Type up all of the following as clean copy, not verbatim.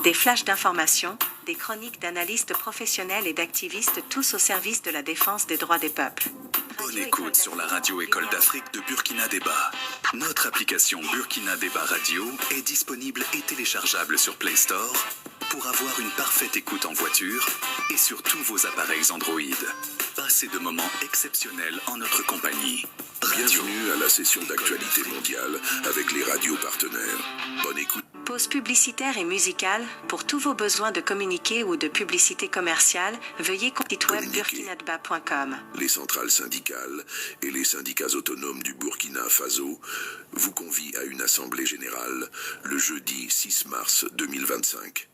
Des flashs d'information, des chroniques d'analystes professionnels et d'activistes, tous au service de la défense des droits des peuples. Bonne écoute sur la radio École d'Afrique de Burkina Débat. Notre application Burkina Débat Radio est disponible et téléchargeable sur Play Store pour avoir une parfaite écoute en voiture et sur tous vos appareils Android. Passez de moments exceptionnels en notre compagnie. Bienvenue à la session d'actualité mondiale avec les radios partenaires. Bonne écoute. Pause publicitaire et musicale. Pour tous vos besoins de communiquer ou de publicité commerciale, veuillez site web burkinadba.com. Les centrales syndicales et les syndicats autonomes du Burkina Faso vous convient à une assemblée générale le jeudi 6 mars 2025.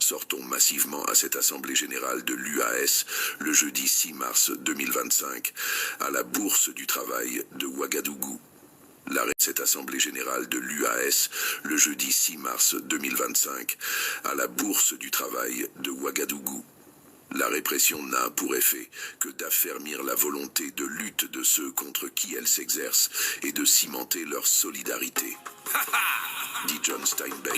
Sortons massivement à cette assemblée générale de l'UAS le jeudi 6 mars 2025 à la Bourse du Travail de Ouagadougou. L'arrêt de cette assemblée générale de l'UAS le jeudi 6 mars 2025 à la Bourse du Travail de Ouagadougou. La répression n'a pour effet que d'affermir la volonté de lutte de ceux contre qui elle s'exerce et de cimenter leur solidarité. Dit John Steinbeck.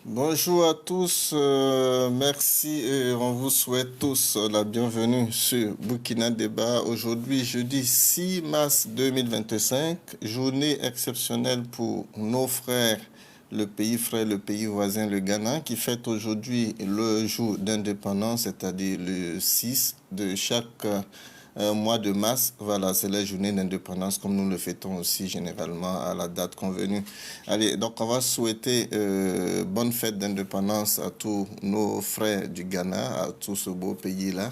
Bonjour à tous, merci et on vous souhaite tous la bienvenue sur Burkina Débat. Aujourd'hui, jeudi 6 mars 2025, journée exceptionnelle pour nos frères, le pays frère, le pays voisin, le Ghana, qui fête aujourd'hui le jour d'indépendance, c'est-à-dire le 6 de chaque mois de mars. Voilà, c'est la journée d'indépendance comme nous le fêtons aussi généralement à la date convenue. Allez, donc on va souhaiter bonne fête d'indépendance à tous nos frères du Ghana, à tout ce beau pays-là,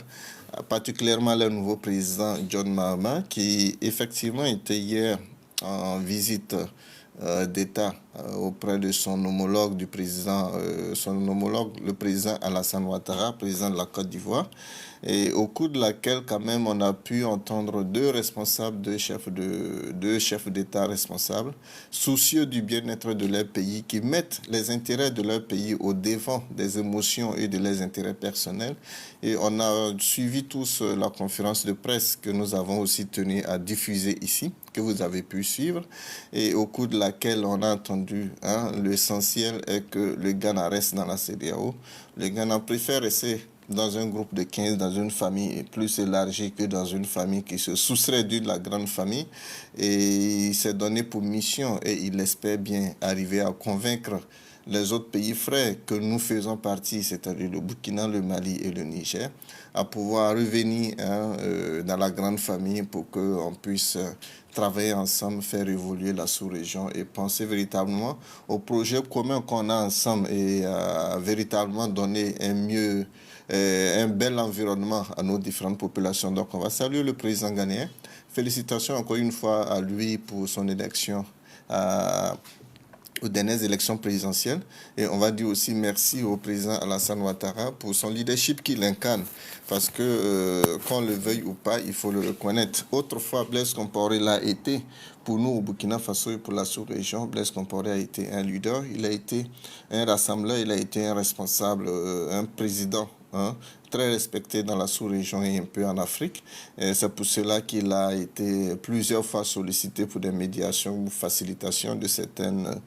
particulièrement le nouveau président John Mahama qui effectivement était hier en visite d'État auprès de son homologue du président, le président Alassane Ouattara, président de la Côte d'Ivoire, et au cours de laquelle quand même on a pu entendre deux chefs d'État responsables, soucieux du bien-être de leur pays, qui mettent les intérêts de leur pays au devant des émotions et de leurs intérêts personnels. Et on a suivi tous la conférence de presse que nous avons aussi tenu à diffuser ici, que vous avez pu suivre, et au cours de laquelle on a entendu, l'essentiel est que le Ghana reste dans la CEDEAO. Le Ghana préfère rester dans un groupe de 15, dans une famille plus élargie que dans une famille qui se soustrait de la grande famille. Et il s'est donné pour mission, et il espère bien arriver à convaincre les autres pays frères que nous faisons partie, c'est-à-dire le Burkina, le Mali et le Niger, à pouvoir revenir dans la grande famille pour qu'on puisse travailler ensemble, faire évoluer la sous-région et penser véritablement au projet commun qu'on a ensemble et véritablement donner un bel environnement à nos différentes populations. Donc on va saluer le président ghanéen. Félicitations encore une fois à lui pour son élection aux dernières élections présidentielles. Et on va dire aussi merci au président Alassane Ouattara pour son leadership qu'il incarne. Parce que, qu'on le veuille ou pas, il faut le reconnaître. Autrefois, Blaise Compaoré l'a été pour nous au Burkina Faso et pour la sous-région. Blaise Compaoré a été un leader, il a été un rassembleur, il a été un responsable, un président, très respecté dans la sous-région et un peu en Afrique. C'est pour cela qu'il a été plusieurs fois sollicité pour des médiations ou facilitations de certaines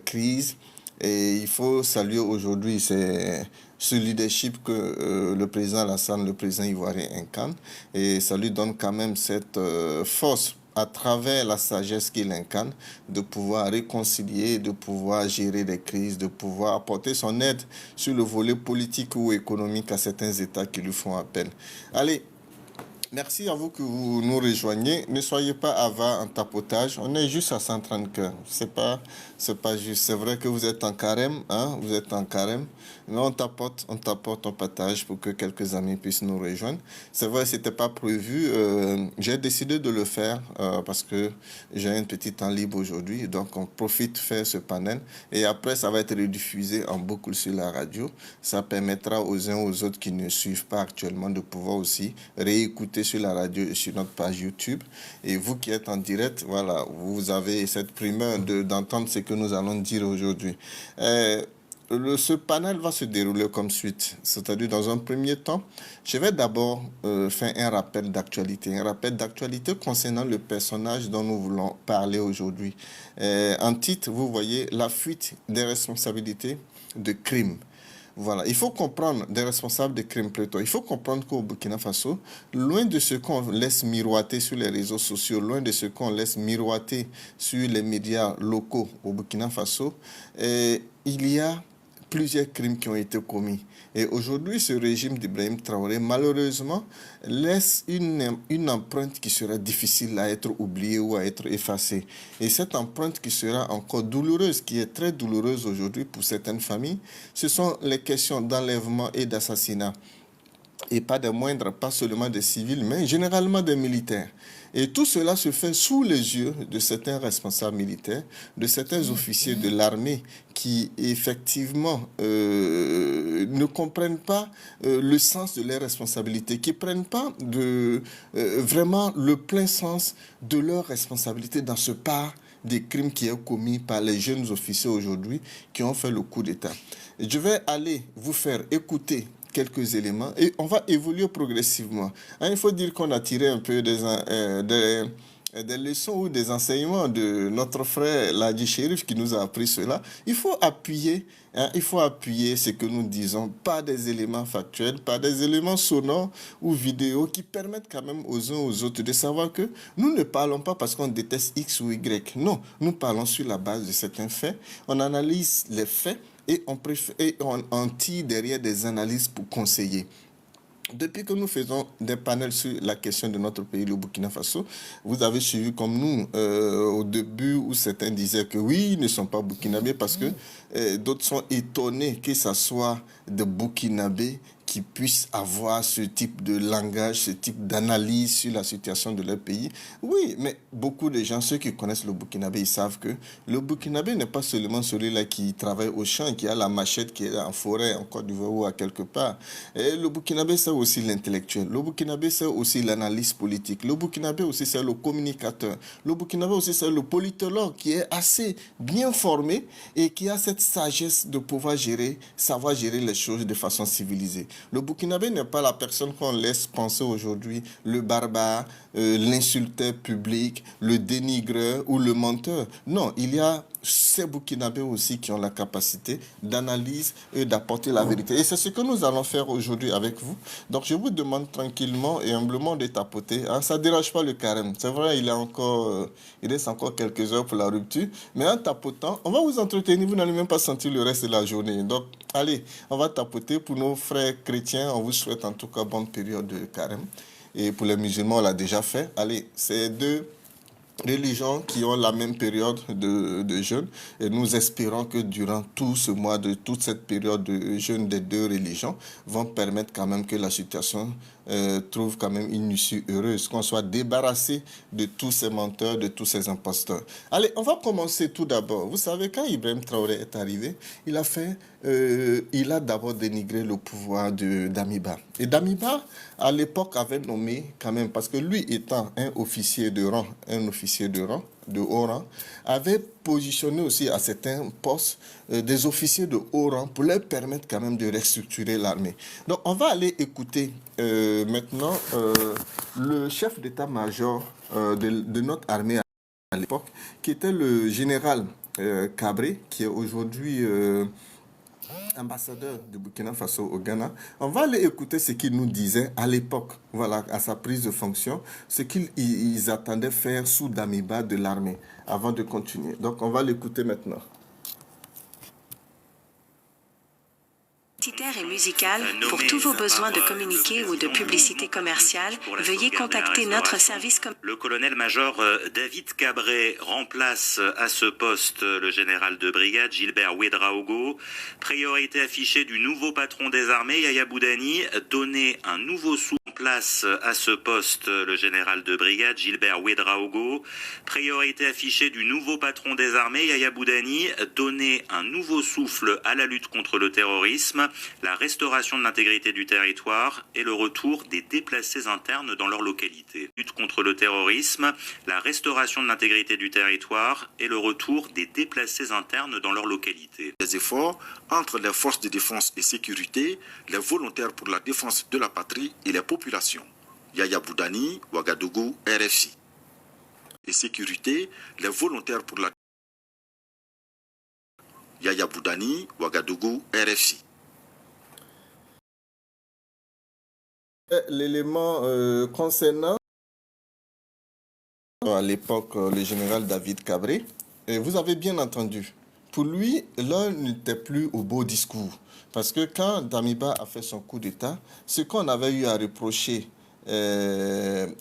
crises. Et il faut saluer aujourd'hui ce leadership que le président Alassane, le président ivoirien, incarne. Et ça lui donne quand même cette force à travers la sagesse qu'il incarne, de pouvoir réconcilier, de pouvoir gérer les crises, de pouvoir apporter son aide sur le volet politique ou économique à certains États qui lui font appel. Allez, merci à vous que vous nous rejoignez. Ne soyez pas avares en tapotage. On est juste à 130 cœurs. C'est pas juste. C'est vrai que vous êtes en carême, vous êtes en carême. mais on tapote, on partage pour que quelques amis puissent nous rejoindre. C'est vrai, c'était pas prévu. J'ai décidé de le faire parce que j'ai un petit temps libre aujourd'hui, donc on profite de faire ce panel et après ça va être rediffusé en boucle sur la radio. Ça permettra aux uns aux autres qui ne suivent pas actuellement de pouvoir aussi réécouter sur la radio et sur notre page YouTube. Et vous qui êtes en direct, voilà, vous avez cette primeur d'entendre ce que nous allons dire aujourd'hui. Ce panel va se dérouler comme suite. C'est-à-dire, dans un premier temps, je vais d'abord faire un rappel d'actualité concernant le personnage dont nous voulons parler aujourd'hui. En titre, vous voyez la fuite des responsabilités de crime. Voilà, il faut comprendre des responsables de crimes plutôt. Il faut comprendre qu'au Burkina Faso, loin de ce qu'on laisse miroiter sur les réseaux sociaux, loin de ce qu'on laisse miroiter sur les médias locaux au Burkina Faso, il y a plusieurs crimes qui ont été commis. Et aujourd'hui, ce régime d'Ibrahim Traoré, malheureusement, laisse une empreinte qui sera difficile à être oubliée ou à être effacée. Et cette empreinte qui sera encore douloureuse, qui est très douloureuse aujourd'hui pour certaines familles, ce sont les questions d'enlèvement et d'assassinat. Et pas des moindres, pas seulement des civils, mais généralement des militaires. Et tout cela se fait sous les yeux de certains responsables militaires, de certains officiers de l'armée qui, effectivement, ne comprennent pas le sens de leurs responsabilités, qui ne prennent pas vraiment le plein sens de leurs responsabilités dans ce pas des crimes qui sont commis par les jeunes officiers aujourd'hui qui ont fait le coup d'État. Je vais aller vous faire écouter quelques éléments et on va évoluer progressivement. Il faut dire qu'on a tiré un peu des leçons ou des enseignements de notre frère Ladji Chérif qui nous a appris cela. Il faut appuyer ce que nous disons, pas des éléments factuels, pas des éléments sonores ou vidéo qui permettent quand même aux uns aux autres de savoir que nous ne parlons pas parce qu'on déteste X ou Y. Non, nous parlons sur la base de certains faits. On analyse les faits et on tire derrière des analyses pour conseiller. Depuis que nous faisons des panels sur la question de notre pays, le Burkina Faso, vous avez suivi comme nous au début où certains disaient que oui, ils ne sont pas burkinabés parce que d'autres sont étonnés que ce soit des burkinabés qui puissent avoir ce type de langage, ce type d'analyse sur la situation de leur pays. Oui, mais beaucoup de gens, ceux qui connaissent le burkinabé, ils savent que le burkinabé n'est pas seulement celui-là qui travaille au champ, qui a la machette, qui est en forêt, en Côte d'Ivoire ou à quelque part. Et le burkinabé, c'est aussi l'intellectuel. Le burkinabé, c'est aussi l'analyse politique. Le burkinabé aussi, c'est le communicateur. Le burkinabé aussi, c'est le politologue qui est assez bien formé et qui a cette sagesse de pouvoir savoir gérer les choses de façon civilisée. Le burkinabé n'est pas la personne qu'on laisse penser aujourd'hui, le barbare, l'insulteur public, le dénigreur ou le menteur. Non, il y a ces burkinabés aussi qui ont la capacité d'analyse et d'apporter la vérité. Et c'est ce que nous allons faire aujourd'hui avec vous. Donc je vous demande tranquillement et humblement de tapoter. Ça ne dérange pas le carême. C'est vrai, il reste encore quelques heures pour la rupture. Mais en tapotant, on va vous entretenir. Vous n'allez même pas sentir le reste de la journée. Donc allez, on va tapoter pour nos frères chrétiens. On vous souhaite en tout cas bonne période de carême. Et pour les musulmans, on l'a déjà fait. Allez, c'est deux religions qui ont la même période de jeûne et nous espérons que durant tout ce mois, toute cette période de jeûne des deux religions vont permettre quand même que la situation trouve quand même une issue heureuse, qu'on soit débarrassé de tous ces menteurs, de tous ces imposteurs. Allez, on va commencer tout d'abord. Vous savez, quand Ibrahim Traoré est arrivé, il a d'abord dénigré le pouvoir d'Amiba. Et Damiba, à l'époque, avait nommé quand même, parce que lui étant un officier de haut rang, avait positionné aussi à certains postes des officiers de haut rang pour leur permettre quand même de restructurer l'armée. Donc on va aller écouter maintenant le chef d'état-major de notre armée à l'époque, qui était le général Cabré, qui est aujourd'hui ambassadeur du Burkina Faso au Ghana. On va aller écouter ce qu'il nous disait à l'époque, voilà, à sa prise de fonction, ce qu'ils attendaient faire sous Damiba de l'armée avant de continuer. Donc on va l'écouter maintenant. Identitaire et musicale. Pour tous vos besoins de communiqué ou de publicité commerciale, veuillez contacter notre service Le colonel-major David Cabré remplace à ce poste le général de brigade Gilbert Ouedraogo. Priorité affichée du nouveau patron des armées, Yahya Boudani, donner un nouveau souffle. Place à ce poste le général de brigade Gilbert Ouedraogo. Priorité affichée du nouveau patron des armées, Yahya Boudani, donner un nouveau souffle à la lutte contre le terrorisme, la restauration de l'intégrité du territoire et le retour des déplacés internes dans leur localité. Lutte contre le terrorisme, la restauration de l'intégrité du territoire et le retour des déplacés internes dans leur localité. Les efforts entre les forces de défense et sécurité, les volontaires pour la défense de la patrie et les populations. Yahya Boudani, Ouagadougou, RFI. Et sécurité, les volontaires pour la... Yahya Boudani, Ouagadougou, RFI. L'élément concernant à l'époque le général David Cabré, vous avez bien entendu, pour lui, l'heure n'était plus au beau discours. Parce que quand Damiba a fait son coup d'État, ce qu'on avait eu à reprocher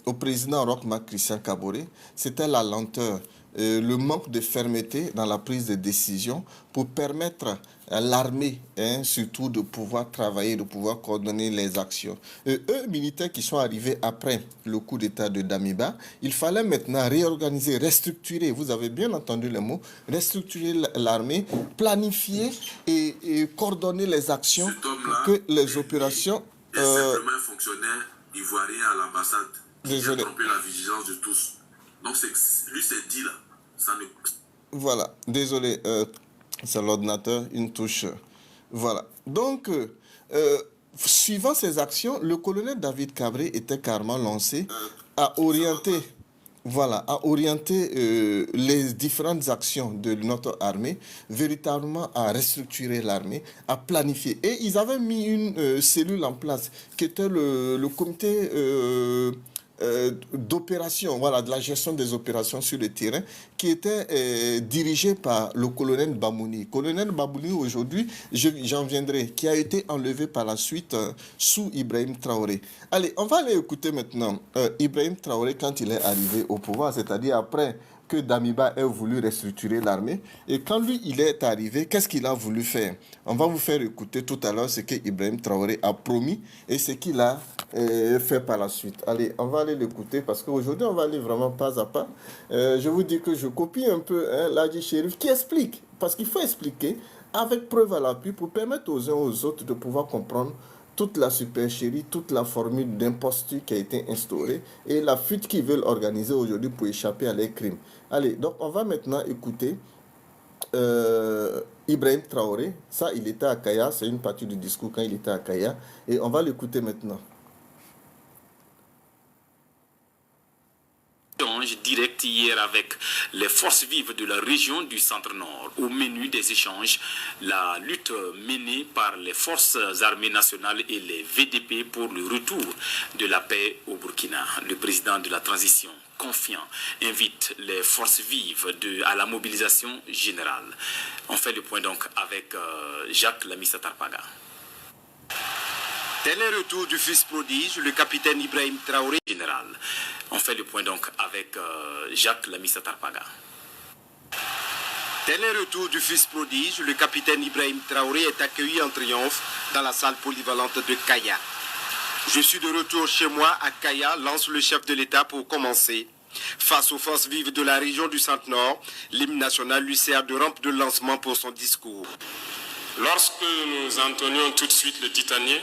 au président Roch Marc Christian Kaboré, c'était la lenteur, le manque de fermeté dans la prise de décision pour permettre à l'armée, surtout, de pouvoir travailler, de pouvoir coordonner les actions. Eux, militaires qui sont arrivés après le coup d'État de Damiba, il fallait maintenant réorganiser, restructurer, vous avez bien entendu le mot, restructurer l'armée, planifier et coordonner les actions pour que les opérations... est simplement un fonctionnaire ivoirien à l'ambassade qui a trompé la vigilance de tous. Donc lui c'est dit là. Ça ne... Voilà, désolé, c'est l'ordinateur, une touche. Voilà. Donc, suivant ces actions, le colonel David Cabré était carrément lancé à orienter... Voilà, à orienter les différentes actions de notre armée, véritablement à restructurer l'armée, à planifier. Et ils avaient mis une cellule en place qui était le comité d'opération, voilà, de la gestion des opérations sur le terrain, qui était dirigé par le colonel Bamouni. Colonel Bamouni, aujourd'hui, j'en viendrai, qui a été enlevé par la suite sous Ibrahim Traoré. Allez, on va aller écouter maintenant Ibrahim Traoré quand il est arrivé au pouvoir, c'est-à-dire après que Damiba ait voulu restructurer l'armée. Et quand lui, il est arrivé, qu'est-ce qu'il a voulu faire? On va vous faire écouter tout à l'heure ce que Ibrahim Traoré a promis et ce qu'il a fait par la suite. Allez, on va aller l'écouter parce qu'aujourd'hui, on va aller vraiment pas à pas. Je vous dis que je copie un peu Ladji Chérif qui explique, parce qu'il faut expliquer avec preuve à l'appui pour permettre aux uns aux autres de pouvoir comprendre toute la supercherie, toute la formule d'imposture qui a été instaurée et la fuite qu'ils veulent organiser aujourd'hui pour échapper à leurs crimes. Allez, donc on va maintenant écouter Ibrahim Traoré. Ça, il était à Kaya, c'est une partie du discours quand il était à Kaya. Et on va l'écouter maintenant. Direct hier avec les forces vives de la région du Centre-Nord. Au menu des échanges, la lutte menée par les forces armées nationales et les VDP pour le retour de la paix au Burkina. Le président de la transition, confiant, invite les forces vives à la mobilisation générale. On fait le point donc avec Jacques Lamissa Tarpaga. Tel est le retour du fils prodige, le capitaine Ibrahim Traoré. Général. On fait le point donc avec Jacques Lamissa Tarpaga. Tel est le retour du fils prodige, le capitaine Ibrahim Traoré est accueilli en triomphe dans la salle polyvalente de Kaya. Je suis de retour chez moi à Kaya, lance le chef de l'État pour commencer. Face aux forces vives de la région du Centre-Nord, l'hymne national lui sert de rampe de lancement pour son discours. Lorsque nous entonnions tout de suite le titanier,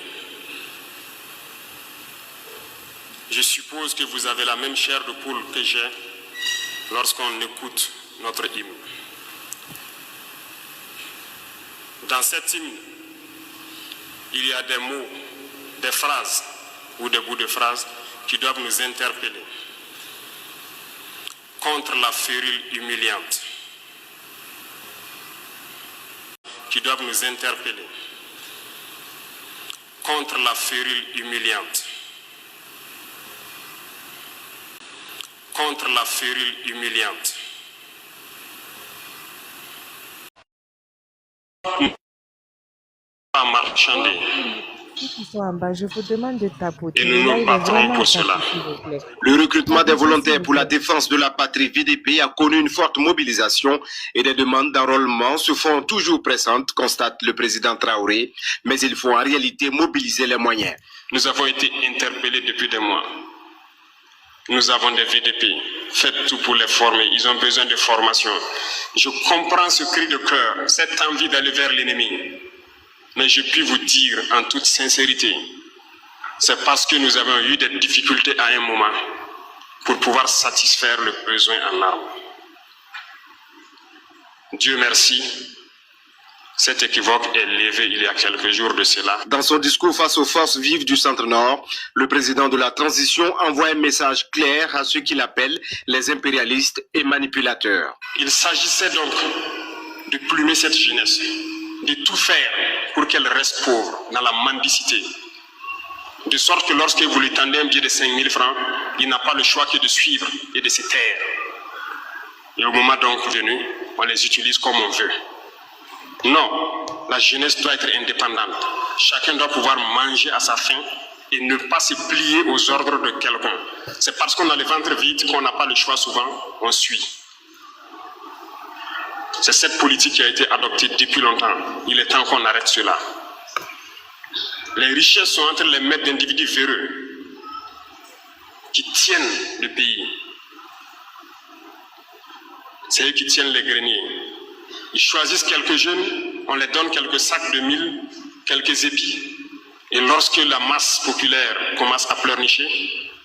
je suppose que vous avez la même chair de poule que j'ai lorsqu'on écoute notre hymne. Dans cet hymne, il y a des mots, des phrases ou des bouts de phrases qui doivent nous interpeller. Contre la férule humiliante, qui doivent nous interpeller. Contre la férule humiliante. Contre la férule humiliante. Chandé. Ceux qui sont en bas, je vous demande de tapoter. Et nous nous battrons pour cela. Le recrutement des volontaires pour la défense de la patrie VDP a connu une forte mobilisation et des demandes d'enrôlement se font toujours pressantes, constate le président Traoré, mais il faut en réalité mobiliser les moyens. Nous avons été interpellés depuis des mois. Nous avons des VDP. Faites tout pour les former. Ils ont besoin de formation. Je comprends ce cri de cœur, cette envie d'aller vers l'ennemi. Mais je puis vous dire en toute sincérité, c'est parce que nous avons eu des difficultés à un moment pour pouvoir satisfaire le besoin en armes. Dieu merci, cet équivoque est levé il y a quelques jours de cela. Dans son discours face aux forces vives du Centre-Nord, le président de la transition envoie un message clair à ceux qu'il appelle les impérialistes et manipulateurs. Il s'agissait donc de plumer cette jeunesse, de tout faire pour qu'elle reste pauvre dans la mendicité. De sorte que lorsque vous lui tendez un billet de 5 000 francs, il n'a pas le choix que de suivre et de se taire. Et au moment donc venu, on les utilise comme on veut. Non, la jeunesse doit être indépendante. Chacun doit pouvoir manger à sa faim et ne pas se plier aux ordres de quelqu'un. C'est parce qu'on a le ventre vide qu'on n'a pas le choix souvent, on suit. C'est cette politique qui a été adoptée depuis longtemps. Il est temps qu'on arrête cela. Les richesses sont entre les mains d'individus véreux qui tiennent le pays. C'est eux qui tiennent les greniers. Ils choisissent quelques jeunes, on les donne quelques sacs de mil, quelques épis. Et lorsque la masse populaire commence à pleurnicher,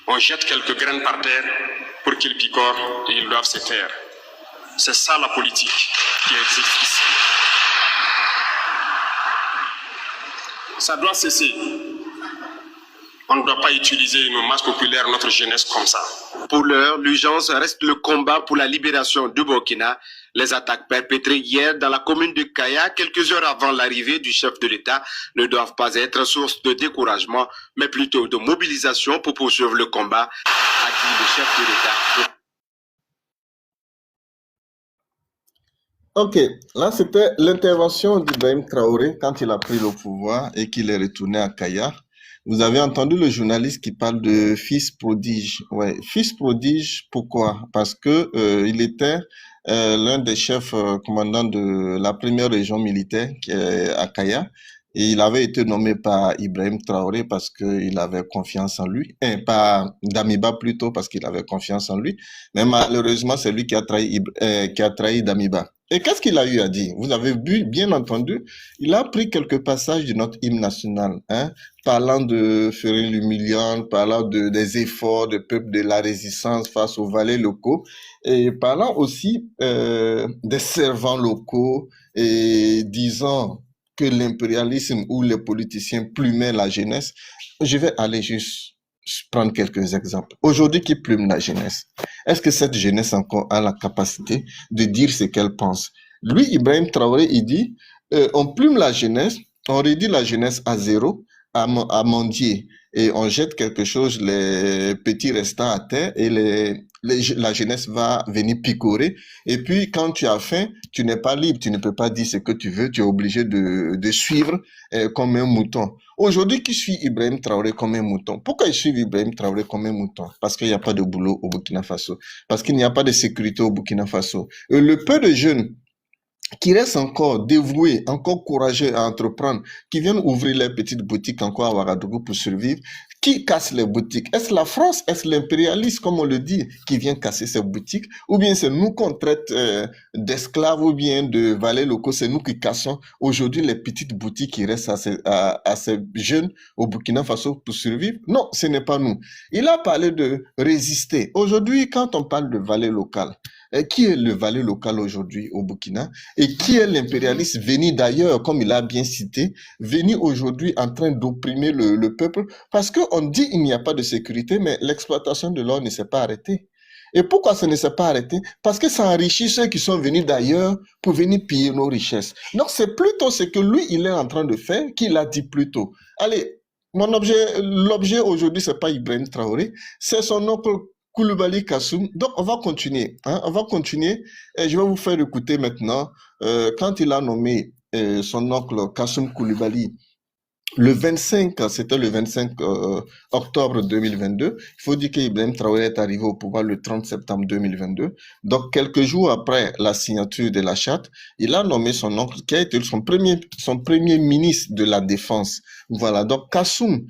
on jette quelques graines par terre pour qu'ils picorent et ils doivent se taire. C'est ça la politique qui existe ici. Ça doit cesser. On ne doit pas utiliser nos masses populaires, notre jeunesse comme ça. Pour l'heure, l'urgence reste le combat pour la libération du Burkina. Les attaques perpétrées hier dans la commune de Kaya, quelques heures avant l'arrivée du chef de l'État, ne doivent pas être source de découragement, mais plutôt de mobilisation pour poursuivre le combat, a dit le chef de l'État. Ok, là c'était l'intervention d'Ibrahim Traoré quand il a pris le pouvoir et qu'il est retourné à Kaya. Vous avez entendu le journaliste qui parle de fils prodige. Ouais, fils prodige, pourquoi? Parce que il était l'un des chefs commandants de la première région militaire qui est à Kaya. Et il avait été nommé par Ibrahim Traoré parce qu'il avait confiance en lui, par Damiba plutôt parce qu'il avait confiance en lui. Mais malheureusement, c'est lui qui a trahi Damiba. Et qu'est-ce qu'il a eu à dire? Vous avez bien entendu, il a pris quelques passages de notre hymne national, parlant de Ferry l'humiliant, parlant des efforts des peuples de la résistance face aux valets locaux, et parlant aussi des servants locaux, et disant que l'impérialisme ou les politiciens plumaient la jeunesse. Je vais aller juste prendre quelques exemples. Aujourd'hui, qui plume la jeunesse? Est-ce que cette jeunesse encore a la capacité de dire ce qu'elle pense? Lui, Ibrahim Traoré, il dit, on plume la jeunesse, on réduit la jeunesse à zéro, à mendier, et on jette quelque chose, les petits restants à terre, et la jeunesse va venir picorer. Et puis, quand tu as faim, tu n'es pas libre, tu ne peux pas dire ce que tu veux, tu es obligé de suivre comme un mouton. Aujourd'hui, qui suit Ibrahim Traoré comme un mouton? Pourquoi ils suivent Ibrahim Traoré comme un mouton? Parce qu'il n'y a pas de boulot au Burkina Faso, parce qu'il n'y a pas de sécurité au Burkina Faso. Et le peu de jeunes qui restent encore dévoués, encore courageux à entreprendre, qui viennent ouvrir les petites boutiques encore à Ouagadougou pour survivre, qui casse les boutiques? Est-ce la France, est-ce l'impérialisme, comme on le dit, qui vient casser ces boutiques? Ou bien c'est nous qu'on traite d'esclaves ou bien de valets locaux, c'est nous qui cassons aujourd'hui les petites boutiques qui restent à ces jeunes au Burkina Faso pour survivre? Non, ce n'est pas nous. Il a parlé de résister. Aujourd'hui, quand on parle de valet local, qui est le valet local aujourd'hui au Burkina et qui est l'impérialiste venu d'ailleurs, comme il a bien cité, venu aujourd'hui en train d'opprimer le peuple parce qu'on dit il n'y a pas de sécurité, mais l'exploitation de l'or ne s'est pas arrêtée. Et pourquoi ça ne s'est pas arrêté? Parce que ça enrichit ceux qui sont venus d'ailleurs pour venir piller nos richesses. Donc c'est plutôt ce que lui, il est en train de faire qu'il a dit plus tôt. Allez, l'objet aujourd'hui, c'est pas Ibrahim Traoré, c'est son oncle Koulibaly Kassoum. Donc, on va continuer. On va continuer. Et je vais vous faire écouter maintenant quand il a nommé son oncle Kassoum Koulibaly C'était le 25 octobre 2022. Il faut dire qu'Ibrahim Traoré est arrivé au pouvoir le 30 septembre 2022. Donc, quelques jours après la signature de la charte, il a nommé son oncle qui a été son premier ministre de la Défense. Voilà. Donc, Kassoum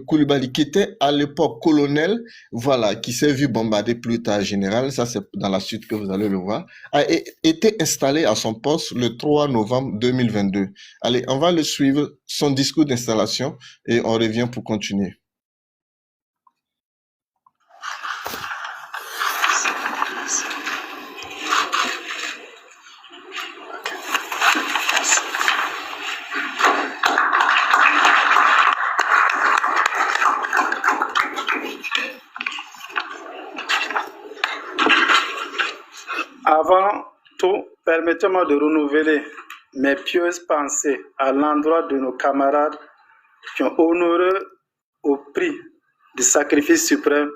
Koulibaly, qui était à l'époque colonel, voilà, qui s'est vu bombarder plus tard général, ça c'est dans la suite que vous allez le voir, a été installé à son poste le 3 novembre 2022. Allez, on va le suivre, son discours d'installation, et on revient pour continuer. Avant tout, permettez-moi de renouveler mes pieuses pensées à l'endroit de nos camarades qui ont honoré au prix du sacrifice suprême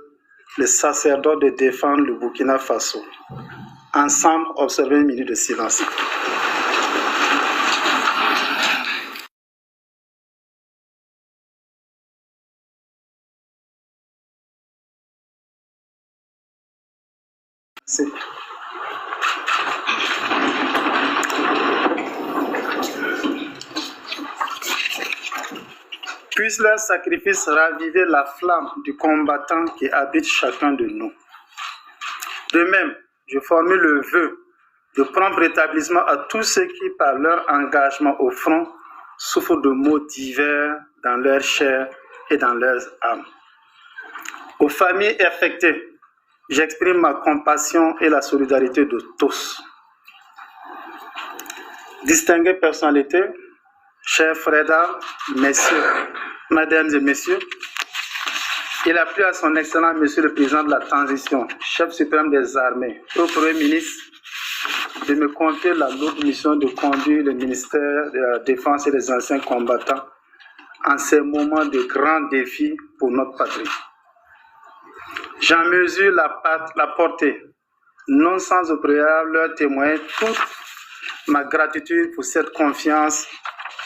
les sacerdotes de défendre le Burkina Faso. Ensemble, observez une minute de silence. Puisse leur sacrifice raviver la flamme du combattant qui habite chacun de nous. De même, je formule le vœu de prompt rétablissement à tous ceux qui, par leur engagement au front, souffrent de maux divers dans leur chair et dans leurs âmes. Aux familles affectées, j'exprime ma compassion et la solidarité de tous. Distinguées personnalités, chers frères, messieurs, mesdames et messieurs, il a plu à son excellent monsieur le président de la transition, chef suprême des armées, au premier ministre, de me confier la lourde mission de conduire le ministère de la Défense et des anciens combattants en ces moments de grands défis pour notre patrie. J'en mesure la portée, non sans au préalable leur témoigner toute ma gratitude pour cette confiance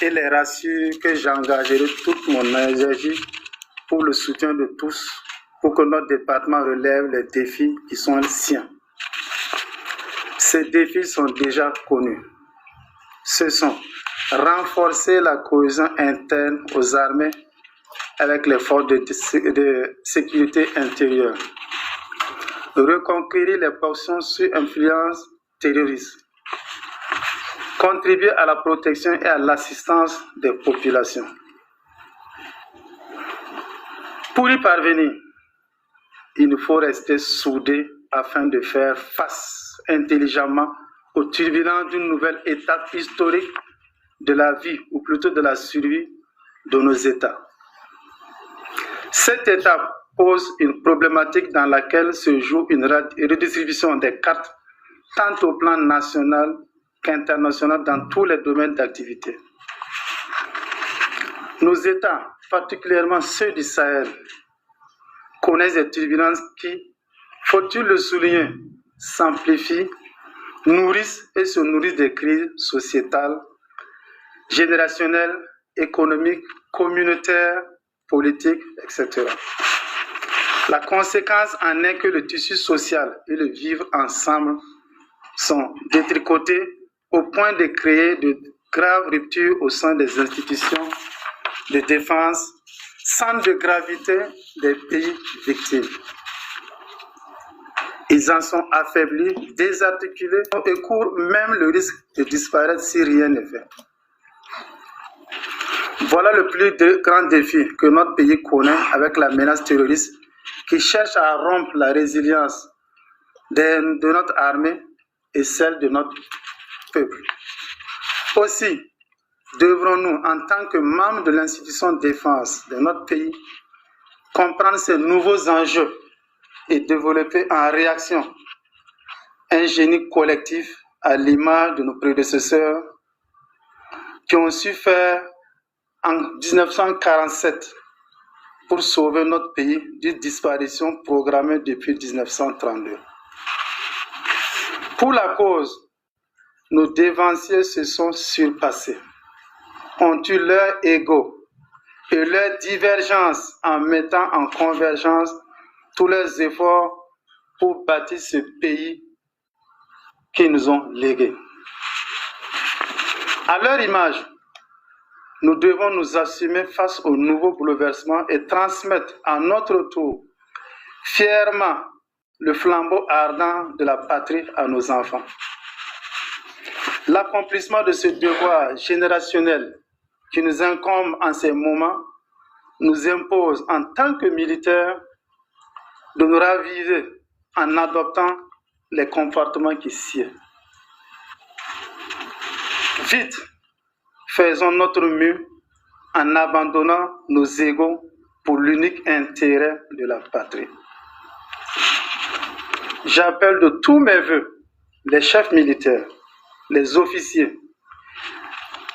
et les rassure que j'engagerai toute mon énergie pour le soutien de tous, pour que notre département relève les défis qui sont les siens. Ces défis sont déjà connus. Ce sont renforcer la cohésion interne aux armées avec les forces de sécurité intérieure, reconquérir les portions sous influence terroriste, contribuer à la protection et à l'assistance des populations. Pour y parvenir, il nous faut rester soudés afin de faire face intelligemment aux turbulences d'une nouvelle étape historique de la vie, ou plutôt de la survie de nos États. Cette étape pose une problématique dans laquelle se joue une redistribution des cartes, tant au plan national qu'international dans tous les domaines d'activité. Nos États, particulièrement ceux du Sahel, connaissent des turbulences qui, faut-il le souligner, s'amplifient, nourrissent et se nourrissent des crises sociétales, générationnelles, économiques, communautaires, politiques, etc. La conséquence en est que le tissu social et le vivre ensemble sont détricotés au point de créer de graves ruptures au sein des institutions de défense, centres de gravité des pays victimes. Ils en sont affaiblis, désarticulés et courent même le risque de disparaître si rien n'est fait. Voilà le plus grand défi que notre pays connaît avec la menace terroriste qui cherche à rompre la résilience de notre armée et celle de notre peuple. Aussi, devrons-nous, en tant que membres de l'institution de défense de notre pays, comprendre ces nouveaux enjeux et développer en réaction un génie collectif à l'image de nos prédécesseurs qui ont su faire en 1947 pour sauver notre pays d'une disparition programmée depuis 1932. Pour la cause, nos dévanciers se sont surpassés, ont eu leur ego et leur divergence en mettant en convergence tous leurs efforts pour bâtir ce pays qu'ils nous ont légué. À leur image, nous devons nous assumer face aux nouveaux bouleversements et transmettre à notre tour fièrement le flambeau ardent de la patrie à nos enfants. L'accomplissement de ce devoir générationnel qui nous incombe en ces moments nous impose en tant que militaires de nous raviver en adoptant les comportements qui sied. Vite, faisons notre mieux en abandonnant nos égos pour l'unique intérêt de la patrie. J'appelle de tous mes voeux les chefs militaires, les officiers,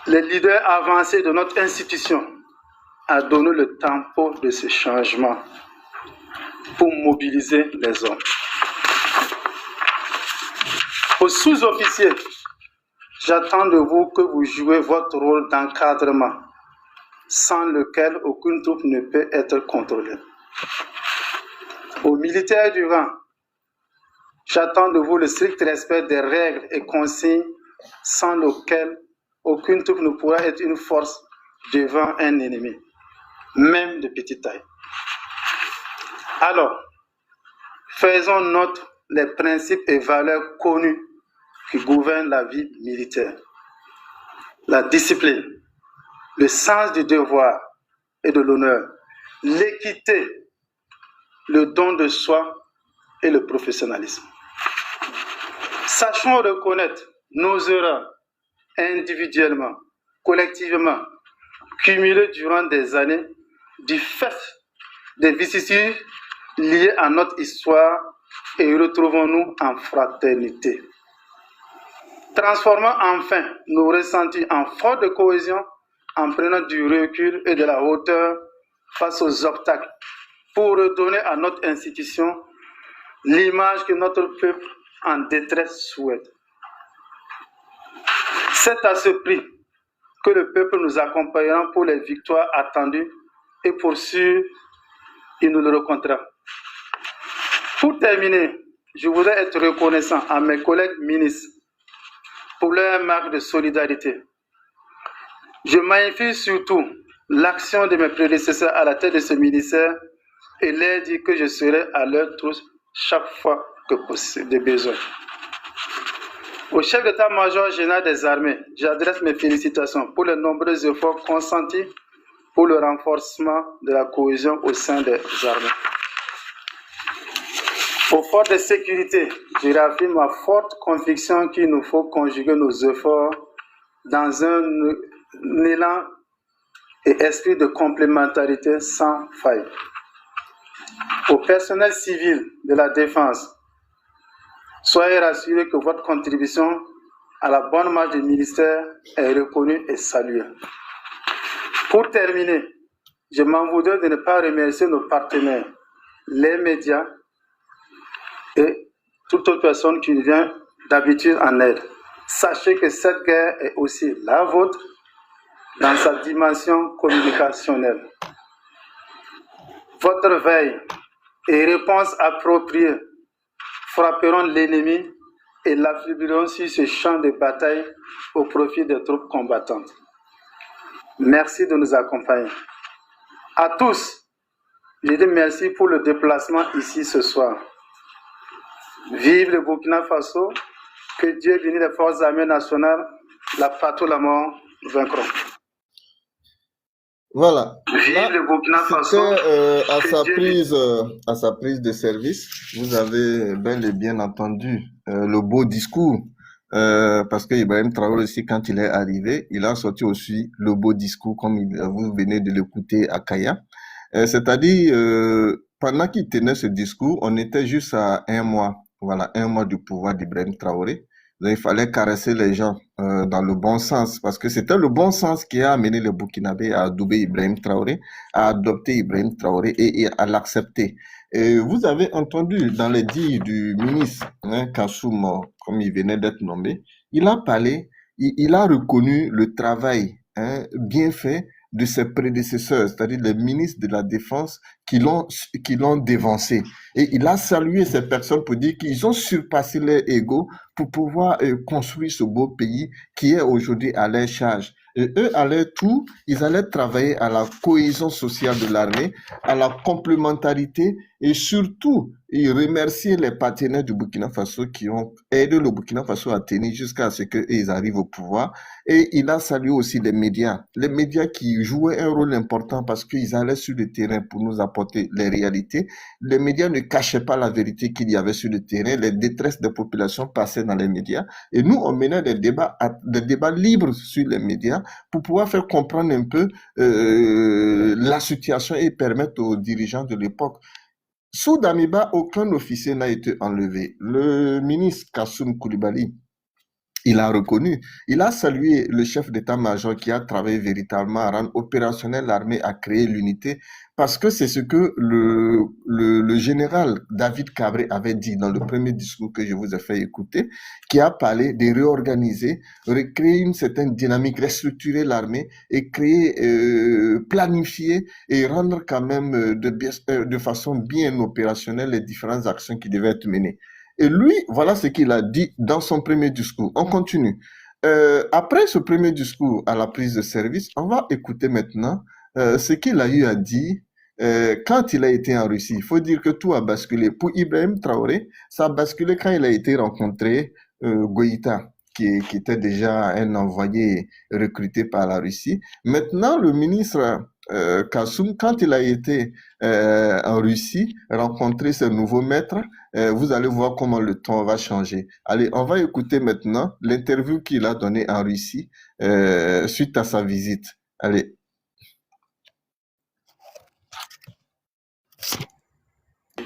les leaders avancés de notre institution à donner le tempo de ce changement pour mobiliser les hommes. Aux sous-officiers, j'attends de vous que vous jouez votre rôle d'encadrement, sans lequel aucune troupe ne peut être contrôlée. Aux militaires du rang, j'attends de vous le strict respect des règles et consignes sans lesquelles aucune troupe ne pourra être une force devant un ennemi, même de petite taille. Alors, faisons nôtres les principes et valeurs connus qui gouvernent la vie militaire. La discipline, le sens du devoir et de l'honneur, l'équité, le don de soi et le professionnalisme. Sachons reconnaître nos erreurs individuellement, collectivement, cumulées durant des années du fait des vicissitudes liées à notre histoire et retrouvons-nous en fraternité. Transformons enfin nos ressentis en force de cohésion en prenant du recul et de la hauteur face aux obstacles pour redonner à notre institution l'image que notre peuple en détresse souhaite. C'est à ce prix que le peuple nous accompagnera pour les victoires attendues et pour sûr, il nous le racontera. Pour terminer, je voudrais être reconnaissant à mes collègues ministres pour leur marque de solidarité. Je magnifie surtout l'action de mes prédécesseurs à la tête de ce ministère et leur dire que je serai à leur trousse chaque fois que possible de besoin. Au chef d'état-major général des armées, j'adresse mes félicitations pour les nombreux efforts consentis pour le renforcement de la cohésion au sein des armées. Aux forces de sécurité, je réaffirme ma forte conviction qu'il nous faut conjuguer nos efforts dans un élan et esprit de complémentarité sans faille. Au personnel civil de la défense, soyez rassurés que votre contribution à la bonne marche du ministère est reconnue et saluée. Pour terminer, je m'en voudrais de ne pas remercier nos partenaires, les médias et toute autre personne qui vient d'habitude en aide. Sachez que cette guerre est aussi la vôtre dans sa dimension communicationnelle. Votre veille et réponse appropriée frapperont l'ennemi et l'afflueront sur ce champ de bataille au profit des troupes combattantes. Merci de nous accompagner. À tous, je dis merci pour le déplacement ici ce soir. Vive le Burkina Faso, que Dieu bénisse les forces armées nationales, la patrie la mort vaincront. Voilà. Vive le Burkina Faso. À sa prise de service, vous avez bel et bien entendu le beau discours, parce que Ibrahim Traoré aussi, quand il est arrivé, il a sorti aussi le beau discours, comme vous venez de l'écouter à Kaya. C'est-à-dire, pendant qu'il tenait ce discours, on était juste à un mois du pouvoir d'Ibrahim Traoré. Donc, il fallait caresser les gens dans le bon sens, parce que c'était le bon sens qui a amené le Burkinabé à adouber Ibrahim Traoré, à adopter Ibrahim Traoré et à l'accepter. Vous avez entendu dans les dires du ministre Kassoum, comme il venait d'être nommé, il a parlé, il a reconnu le travail bien fait de ses prédécesseurs, c'est-à-dire les ministres de la Défense qui l'ont dévancé. Et il a salué ces personnes pour dire qu'ils ont surpassé leur ego pour pouvoir construire ce beau pays qui est aujourd'hui à leur charge. Et eux, à leur tour, ils allaient travailler à la cohésion sociale de l'armée, à la complémentarité et surtout, ils remerciaient les partenaires du Burkina Faso qui ont aidé le Burkina Faso à tenir jusqu'à ce qu'ils arrivent au pouvoir. Et il a salué aussi les médias qui jouaient un rôle important parce qu'ils allaient sur le terrain pour nous apporter les réalités. Les médias ne cachaient pas la vérité qu'il y avait sur le terrain. Les détresses des populations passaient dans les médias. Et nous, on menait des débats libres sur les médias pour pouvoir faire comprendre un peu la situation et permettre aux dirigeants de l'époque. Sous Damiba, aucun officier n'a été enlevé. Le ministre Kassoum Koulibaly, il a reconnu, il a salué le chef d'état-major qui a travaillé véritablement à rendre opérationnel l'armée, à créer l'unité, parce que c'est ce que le général David Cabré avait dit dans le premier discours que je vous ai fait écouter, qui a parlé de réorganiser, recréer une certaine dynamique, restructurer l'armée et créer, planifier et rendre quand même de façon bien opérationnelle les différentes actions qui devaient être menées. Et lui, voilà ce qu'il a dit dans son premier discours. On continue. Après ce premier discours à la prise de service, on va écouter maintenant ce qu'il a eu à dire quand il a été en Russie. Il faut dire que tout a basculé. Pour Ibrahim Traoré, ça a basculé quand il a été rencontré Goïta, qui était déjà un envoyé recruté par la Russie. Maintenant, le ministre Kassoum, quand il a été en Russie, rencontrer ses nouveaux maîtres, vous allez voir comment le ton va changer. Allez, on va écouter maintenant l'interview qu'il a donnée en Russie suite à sa visite. Allez.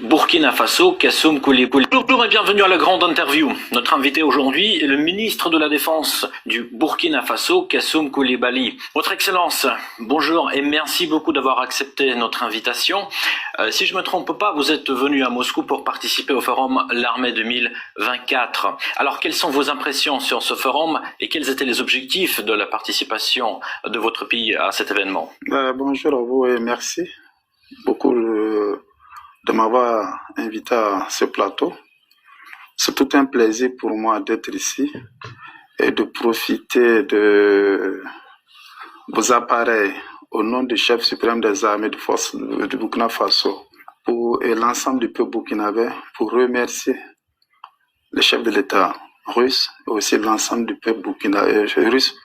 Burkina Faso, Kassoum Koulibaly. Bonjour et bienvenue à la grande interview. Notre invité aujourd'hui est le ministre de la Défense du Burkina Faso, Kassoum Koulibaly. Votre Excellence, bonjour et merci beaucoup d'avoir accepté notre invitation. Si je ne me trompe pas, vous êtes venu à Moscou pour participer au forum L'Armée 2024. Alors, quelles sont vos impressions sur ce forum et quels étaient les objectifs de la participation de votre pays à cet événement? Bonjour à vous et merci beaucoup de m'avoir invité à ce plateau. C'est tout un plaisir pour moi d'être ici et de profiter de vos appareils au nom du chef suprême des armées de force du Burkina Faso et l'ensemble du peuple burkinabé pour remercier le chef de l'État russe et aussi l'ensemble du peuple russe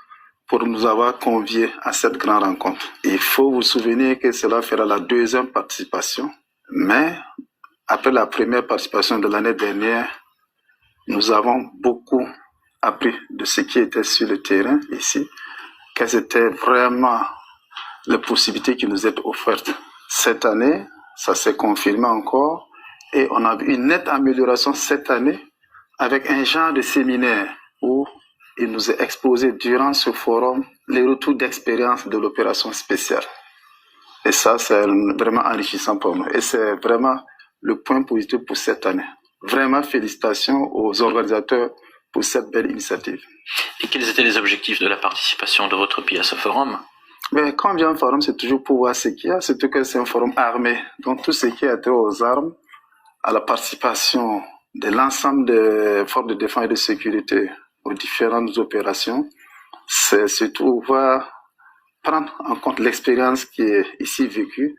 pour nous avoir conviés à cette grande rencontre. Il faut vous souvenir que cela fera la deuxième participation. Mais après la première participation de l'année dernière, nous avons beaucoup appris de ce qui était sur le terrain ici, quelles étaient vraiment les possibilités qui nous étaient offertes. Cette année, ça s'est confirmé encore et on a vu une nette amélioration cette année avec un genre de séminaire où il nous est exposé durant ce forum les retours d'expérience de l'opération spéciale. Et ça, c'est vraiment enrichissant pour nous. Et c'est vraiment le point positif pour cette année. Vraiment, félicitations aux organisateurs pour cette belle initiative. Et quels étaient les objectifs de la participation de votre pays à ce forum? Mais quand on vient au forum, c'est toujours pour voir ce qu'il y a, surtout que c'est un forum armé. Donc tout ce qui est trait aux armes, à la participation de l'ensemble des forces de défense et de sécurité aux différentes opérations, c'est surtout voir prendre en compte l'expérience qui est ici vécue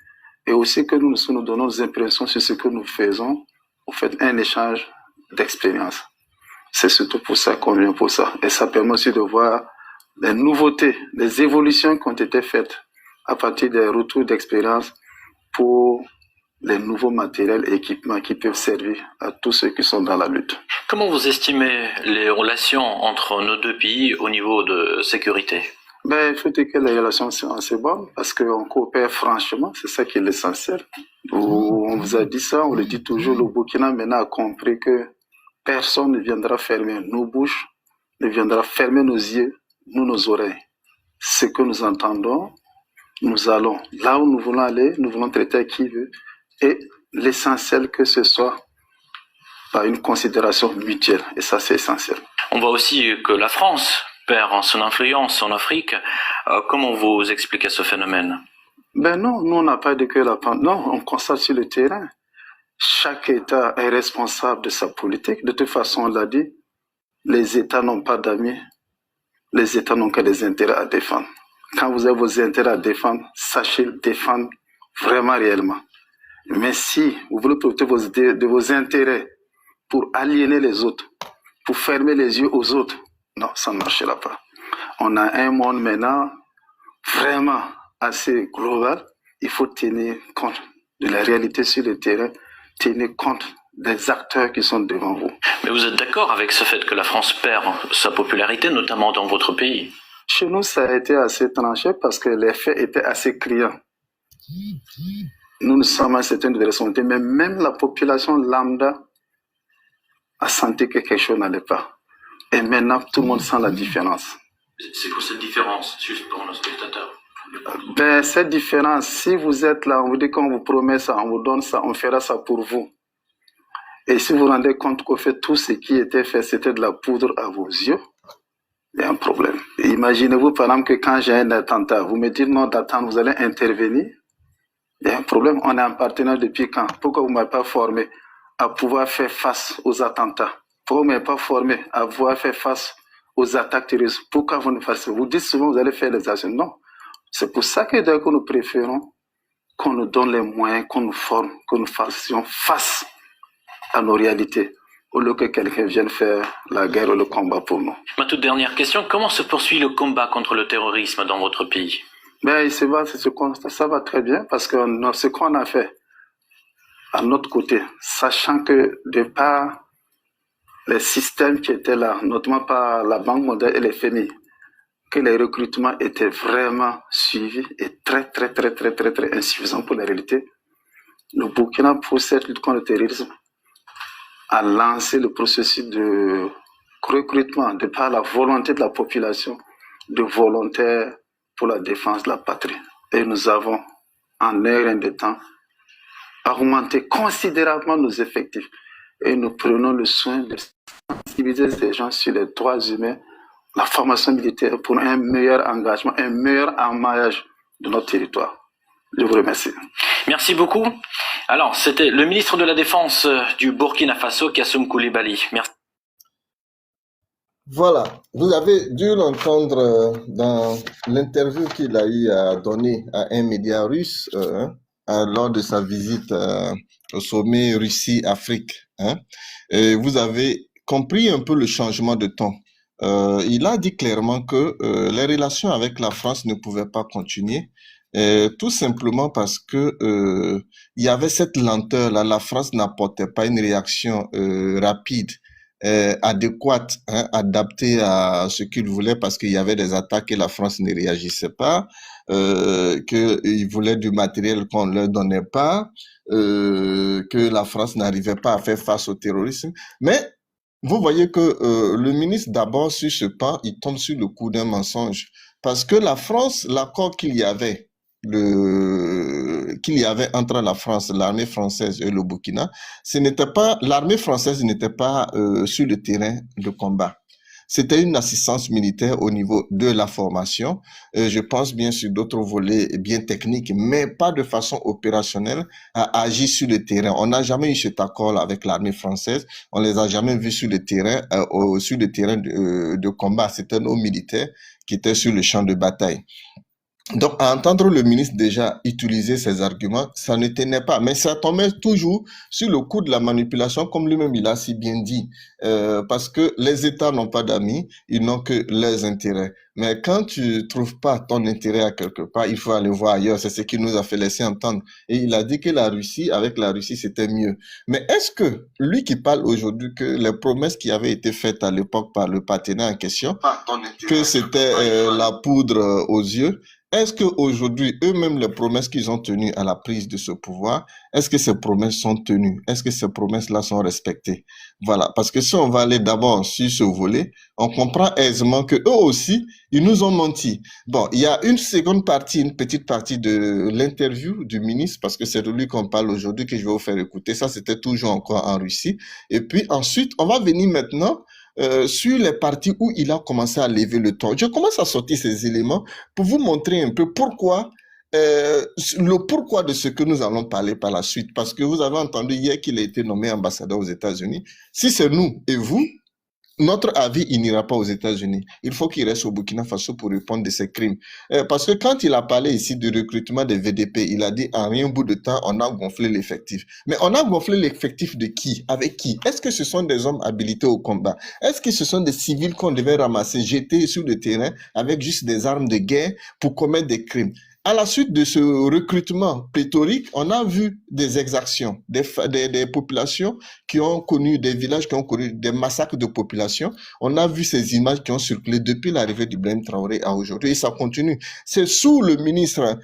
et aussi que nous donnons des impressions sur ce que nous faisons. Vous faites un échange d'expérience. C'est surtout pour ça qu'on vient pour ça. Et ça permet aussi de voir les nouveautés, les évolutions qui ont été faites à partir des retours d'expérience pour les nouveaux matériels et équipements qui peuvent servir à tous ceux qui sont dans la lutte. Comment vous estimez les relations entre nos deux pays au niveau de sécurité? Il faut dire que les relations sont assez bonnes parce qu'on coopère franchement, c'est ça qui est l'essentiel. On vous a dit ça, on le dit toujours, le Burkina maintenant a compris que personne ne viendra fermer nos bouches, ne viendra fermer nos yeux, nos oreilles. Ce que nous entendons, nous allons là où nous voulons aller, nous voulons traiter qui veut, et l'essentiel que ce soit par une considération mutuelle, et ça c'est essentiel. On voit aussi que la France perd son influence en Afrique. Comment vous expliquez ce phénomène? Ben non, nous on n'a pas dit que non, on constate sur le terrain. Chaque État est responsable de sa politique. De toute façon, on l'a dit, les États n'ont pas d'amis. Les États n'ont que des intérêts à défendre. Quand vous avez vos intérêts à défendre, sachez défendre vraiment réellement. Mais si vous voulez profiter de vos intérêts pour aliéner les autres, pour fermer les yeux aux autres, non, ça ne marchera pas. On a un monde maintenant vraiment assez global. Il faut tenir compte de la réalité sur le terrain, tenir compte des acteurs qui sont devant vous. Mais vous êtes d'accord avec ce fait que la France perd sa popularité, notamment dans votre pays? Chez nous, ça a été assez tranché parce que les faits étaient assez criants. Nous sommes à certaines responsabilités, mais même la population lambda a senti que quelque chose n'allait pas. Et maintenant, tout le monde sent la différence. C'est quoi cette différence, juste pour nos spectateurs? Ben, cette différence, si vous êtes là, on vous dit qu'on vous promet ça, on vous donne ça, on fera ça pour vous. Et si vous vous rendez compte qu'au fait, tout ce qui était fait, c'était de la poudre à vos yeux, il y a un problème. Imaginez-vous, par exemple, que quand j'ai un attentat, vous me dites non d'attendre, vous allez intervenir. Il y a un problème. On est en partenariat depuis quand? Pourquoi vous ne m'avez pas formé à pouvoir faire face aux attentats? Pourquoi vous ne m'avez pas formé à pouvoir faire face aux attaques terroristes? Pourquoi vous ne faites pas? Vous dites souvent que vous allez faire des actions. Non. C'est pour ça que nous préférons qu'on nous donne les moyens, qu'on nous forme, que nous fassions face à nos réalités, au lieu que quelqu'un vienne faire la guerre ou le combat pour nous. Ma toute dernière question, comment se poursuit le combat contre le terrorisme dans votre pays? Ben, ça va très bien parce que ce qu'on a fait à notre côté, sachant que de par les systèmes qui étaient là, notamment par la Banque mondiale et les FMI, que les recrutements étaient vraiment suivis et très insuffisants pour la réalité, le Burkina, pour cette lutte contre le terrorisme, a lancé le processus de recrutement de par la volonté de la population, de volontaires pour la défense de la patrie. Et nous avons, en un de temps, augmenté considérablement nos effectifs. Et nous prenons le soin de sensibiliser ces gens sur les droits humains, la formation militaire pour un meilleur engagement, un meilleur emmaillage de notre territoire. Je vous remercie. Merci beaucoup. Alors, c'était le ministre de la Défense du Burkina Faso, Kassoum Koulibaly. Merci. Voilà, vous avez dû l'entendre dans l'interview qu'il a eu à donner à un média russe lors de sa visite au sommet Russie-Afrique. Et vous avez compris un peu le changement de ton. Il a dit clairement que les relations avec la France ne pouvaient pas continuer. Tout simplement parce que il y avait cette lenteur là. La France n'apportait pas une réaction rapide, adéquate, adaptée à ce qu'il voulait, parce qu'il y avait des attaques et la France ne réagissait pas, qu'ils voulaient du matériel qu'on ne leur donnait pas, que la France n'arrivait pas à faire face au terrorisme. Mais vous voyez que le ministre, d'abord, sur ce pan, il tombe sur le coup d'un mensonge. Parce que la France, l'accord qu'il y avait entre la France, l'armée française et le Burkina, l'armée française n'était pas sur le terrain de combat. C'était une assistance militaire au niveau de la formation. Je pense bien sur d'autres volets bien techniques, mais pas de façon opérationnelle à agir sur le terrain. On n'a jamais eu cet accord avec l'armée française. On les a jamais vus sur le terrain, de combat. C'était nos militaires qui étaient sur le champ de bataille. Donc, à entendre le ministre déjà utiliser ces arguments, ça ne tenait pas. Mais ça tombait toujours sur le coup de la manipulation, comme lui-même il a si bien dit. Parce que les États n'ont pas d'amis, ils n'ont que leurs intérêts. Mais quand tu trouves pas ton intérêt à quelque part, il faut aller voir ailleurs. C'est ce qu'il nous a fait laisser entendre. Et il a dit que avec la Russie, c'était mieux. Mais est-ce que lui qui parle aujourd'hui que les promesses qui avaient été faites à l'époque par le partenaire en question, que c'était la poudre aux yeux, est-ce qu'aujourd'hui, eux-mêmes, les promesses qu'ils ont tenues à la prise de ce pouvoir, est-ce que ces promesses sont tenues? Est-ce que ces promesses-là sont respectées? Voilà, parce que si on va aller d'abord sur ce volet, on comprend aisément que eux aussi, ils nous ont menti. Bon, il y a une petite partie de l'interview du ministre, parce que c'est de lui qu'on parle aujourd'hui, que je vais vous faire écouter. Ça, c'était toujours encore en Russie. Et puis ensuite, on va venir maintenant sur les parties où il a commencé à lever le ton. Je commence à sortir ces éléments pour vous montrer un peu pourquoi, le pourquoi de ce que nous allons parler par la suite. Parce que vous avez entendu hier qu'il a été nommé ambassadeur aux États-Unis. Si c'est nous et vous, notre avis, il n'ira pas aux États-Unis. Il faut qu'il reste au Burkina Faso pour répondre de ces crimes. Parce que quand il a parlé ici du recrutement des VDP, il a dit en rien bout de temps, on a gonflé l'effectif. Mais on a gonflé l'effectif de qui? Avec qui? Est-ce que ce sont des hommes habilités au combat? Est-ce que ce sont des civils qu'on devait ramasser, jeter sur le terrain avec juste des armes de guerre pour commettre des crimes? À la suite de ce recrutement pléthorique, on a vu des exactions, des populations qui ont connu, des villages qui ont connu des massacres de population. On a vu ces images qui ont circulé depuis l'arrivée d'Ibrahim Traoré à aujourd'hui et ça continue. C'est sous le ministre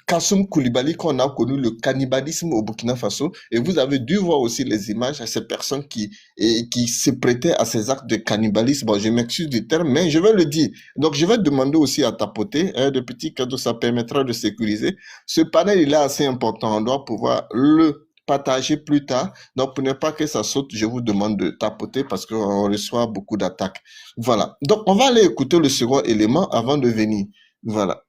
Kassoum Koulibaly qu'on a connu le cannibalisme au Burkina Faso et vous avez dû voir aussi les images de ces personnes qui se prêtaient à ces actes de cannibalisme. Bon, je m'excuse du terme, mais je vais le dire. Donc, je vais demander aussi à tapoter de petits cadeaux, ça permettra de sécuriser. Ce panel, il est assez important, on doit pouvoir le partager plus tard. Donc, pour ne pas que ça saute, je vous demande de tapoter parce qu'on reçoit beaucoup d'attaques. Voilà. Donc, on va aller écouter le second élément avant de venir. Voilà.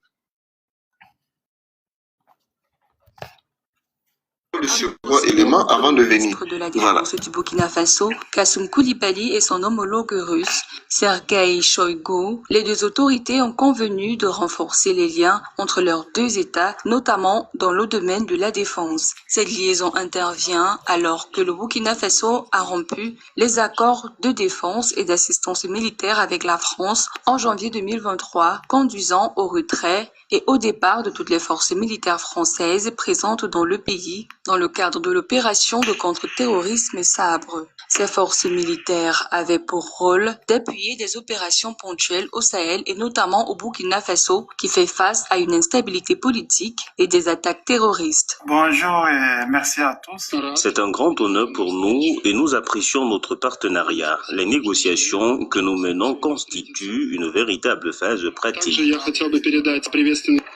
Le second élément avant de venir. Le ministre de la Défense du Burkina Faso, Kassoum Koulibaly et son homologue russe, Sergueï Shoïgu, les deux autorités ont convenu de renforcer les liens entre leurs deux États, notamment dans le domaine de la défense. Cette liaison intervient alors que le Burkina Faso a rompu les accords de défense et d'assistance militaire avec la France en janvier 2023, conduisant au retrait et au départ de toutes les forces militaires françaises présentes dans le pays dans le cadre de l'opération de contre-terrorisme Sabre. Ces forces militaires avaient pour rôle d'appuyer des opérations ponctuelles au Sahel et notamment au Burkina Faso qui fait face à une instabilité politique et des attaques terroristes. Bonjour et merci à tous. C'est un grand honneur pour nous et nous apprécions notre partenariat. Les négociations que nous menons constituent une véritable phase pratique.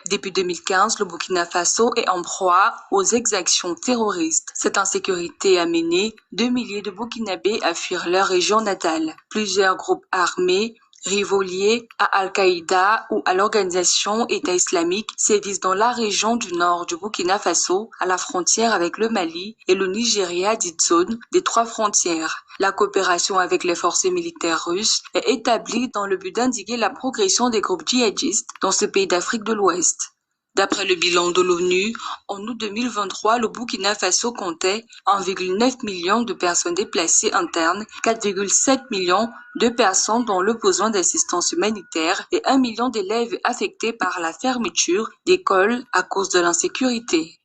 Depuis 2015, le Burkina Faso est en proie aux exactions terroristes. Cette insécurité a mené 2 milliers de Burkinabés à fuir leur région natale. Plusieurs groupes armés rivaux liés à Al-Qaïda ou à l'organisation État islamique sévissent dans la région du nord du Burkina Faso, à la frontière avec le Mali et le Nigeria, dite zone des 3 frontières. La coopération avec les forces militaires russes est établie dans le but d'indiquer la progression des groupes djihadistes dans ce pays d'Afrique de l'Ouest. D'après le bilan de l'ONU, en août 2023, le Burkina Faso comptait 1,9 million de personnes déplacées internes, 4,7 millions de personnes dont le besoin d'assistance humanitaire et 1 million d'élèves affectés par la fermeture d'écoles à cause de l'insécurité.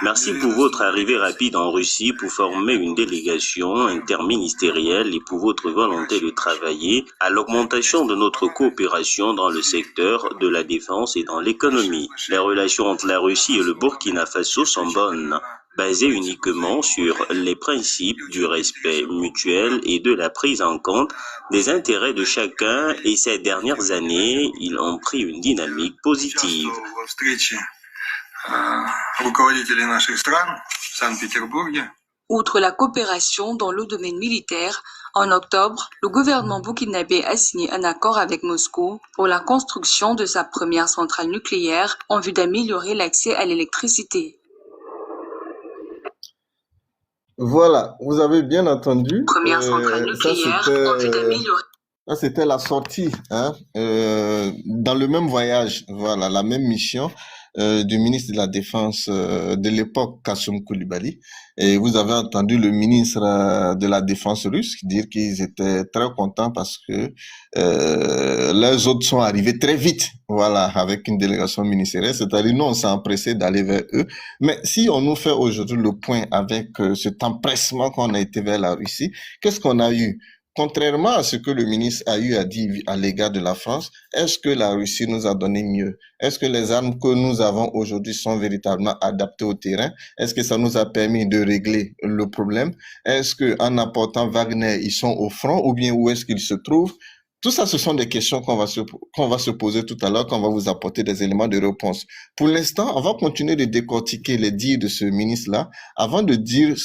Merci pour votre arrivée rapide en Russie pour former une délégation interministérielle et pour votre volonté de travailler à l'augmentation de notre coopération dans le secteur de la défense et dans l'économie. Les relations entre la Russie et le Burkina Faso sont bonnes, basées uniquement sur les principes du respect mutuel et de la prise en compte des intérêts de chacun et ces dernières années, ils ont pris une dynamique positive. Outre la coopération dans le domaine militaire, en octobre, le gouvernement burkinabé a signé un accord avec Moscou pour la construction de sa première centrale nucléaire en vue d'améliorer l'accès à l'électricité. Voilà, vous avez bien entendu. Première centrale nucléaire en vue d'améliorer. Ça, c'était la sortie, dans le même voyage, voilà, la même mission du ministre de la Défense de l'époque, Kassoum Koulibaly. Et vous avez entendu le ministre de la Défense russe dire qu'ils étaient très contents parce que les autres sont arrivés très vite, voilà, avec une délégation ministérielle. C'est-à-dire, nous, on s'est empressé d'aller vers eux. Mais si on nous fait aujourd'hui le point avec cet empressement qu'on a été vers la Russie, qu'est-ce qu'on a eu? Contrairement à ce que le ministre a eu à dire à l'égard de la France, est-ce que la Russie nous a donné mieux? Est-ce que les armes que nous avons aujourd'hui sont véritablement adaptées au terrain? Est-ce que ça nous a permis de régler le problème? Est-ce que en apportant Wagner, ils sont au front ou bien où est-ce qu'ils se trouvent? Tout ça, ce sont des questions qu'on va se poser tout à l'heure, qu'on va vous apporter des éléments de réponse. Pour l'instant, on va continuer de décortiquer les dires de ce ministre-là avant de dire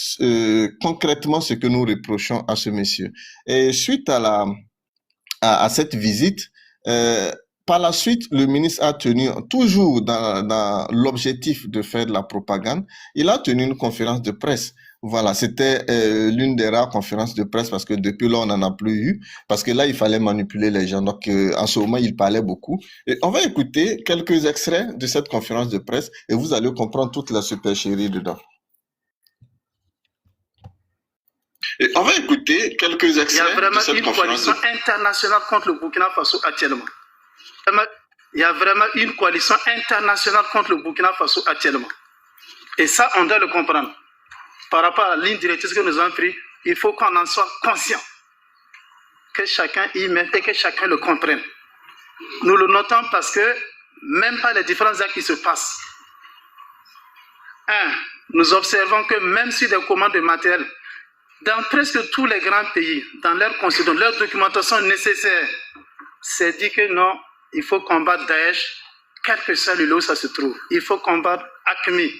concrètement ce que nous reprochons à ce monsieur. Et suite à cette visite, par la suite, le ministre a tenu, toujours dans l'objectif de faire de la propagande, il a tenu une conférence de presse. Voilà, c'était l'une des rares conférences de presse parce que depuis là, on n'en a plus eu. Parce que là, il fallait manipuler les gens. Donc, en ce moment, il parlait beaucoup. Et on va écouter quelques extraits de cette conférence de presse et vous allez comprendre toute la supercherie dedans. Et on va écouter quelques extraits de cette conférence. Il y a vraiment une coalition internationale contre le Burkina Faso actuellement. Il y a vraiment une coalition internationale contre le Burkina Faso actuellement. Et ça, on doit le comprendre. Par rapport à la ligne directrice que nous avons prise, il faut qu'on en soit conscient. Que chacun y mette et que chacun le comprenne. Nous le notons parce que même pas les différents actes qui se passent. Nous observons que même si des commandes de matériel, dans presque tous les grands pays, dans leur constitution, leur documentation nécessaire, c'est dit que non, il faut combattre Daesh, quel que soit le lieu où ça se trouve. Il faut combattre AQMI.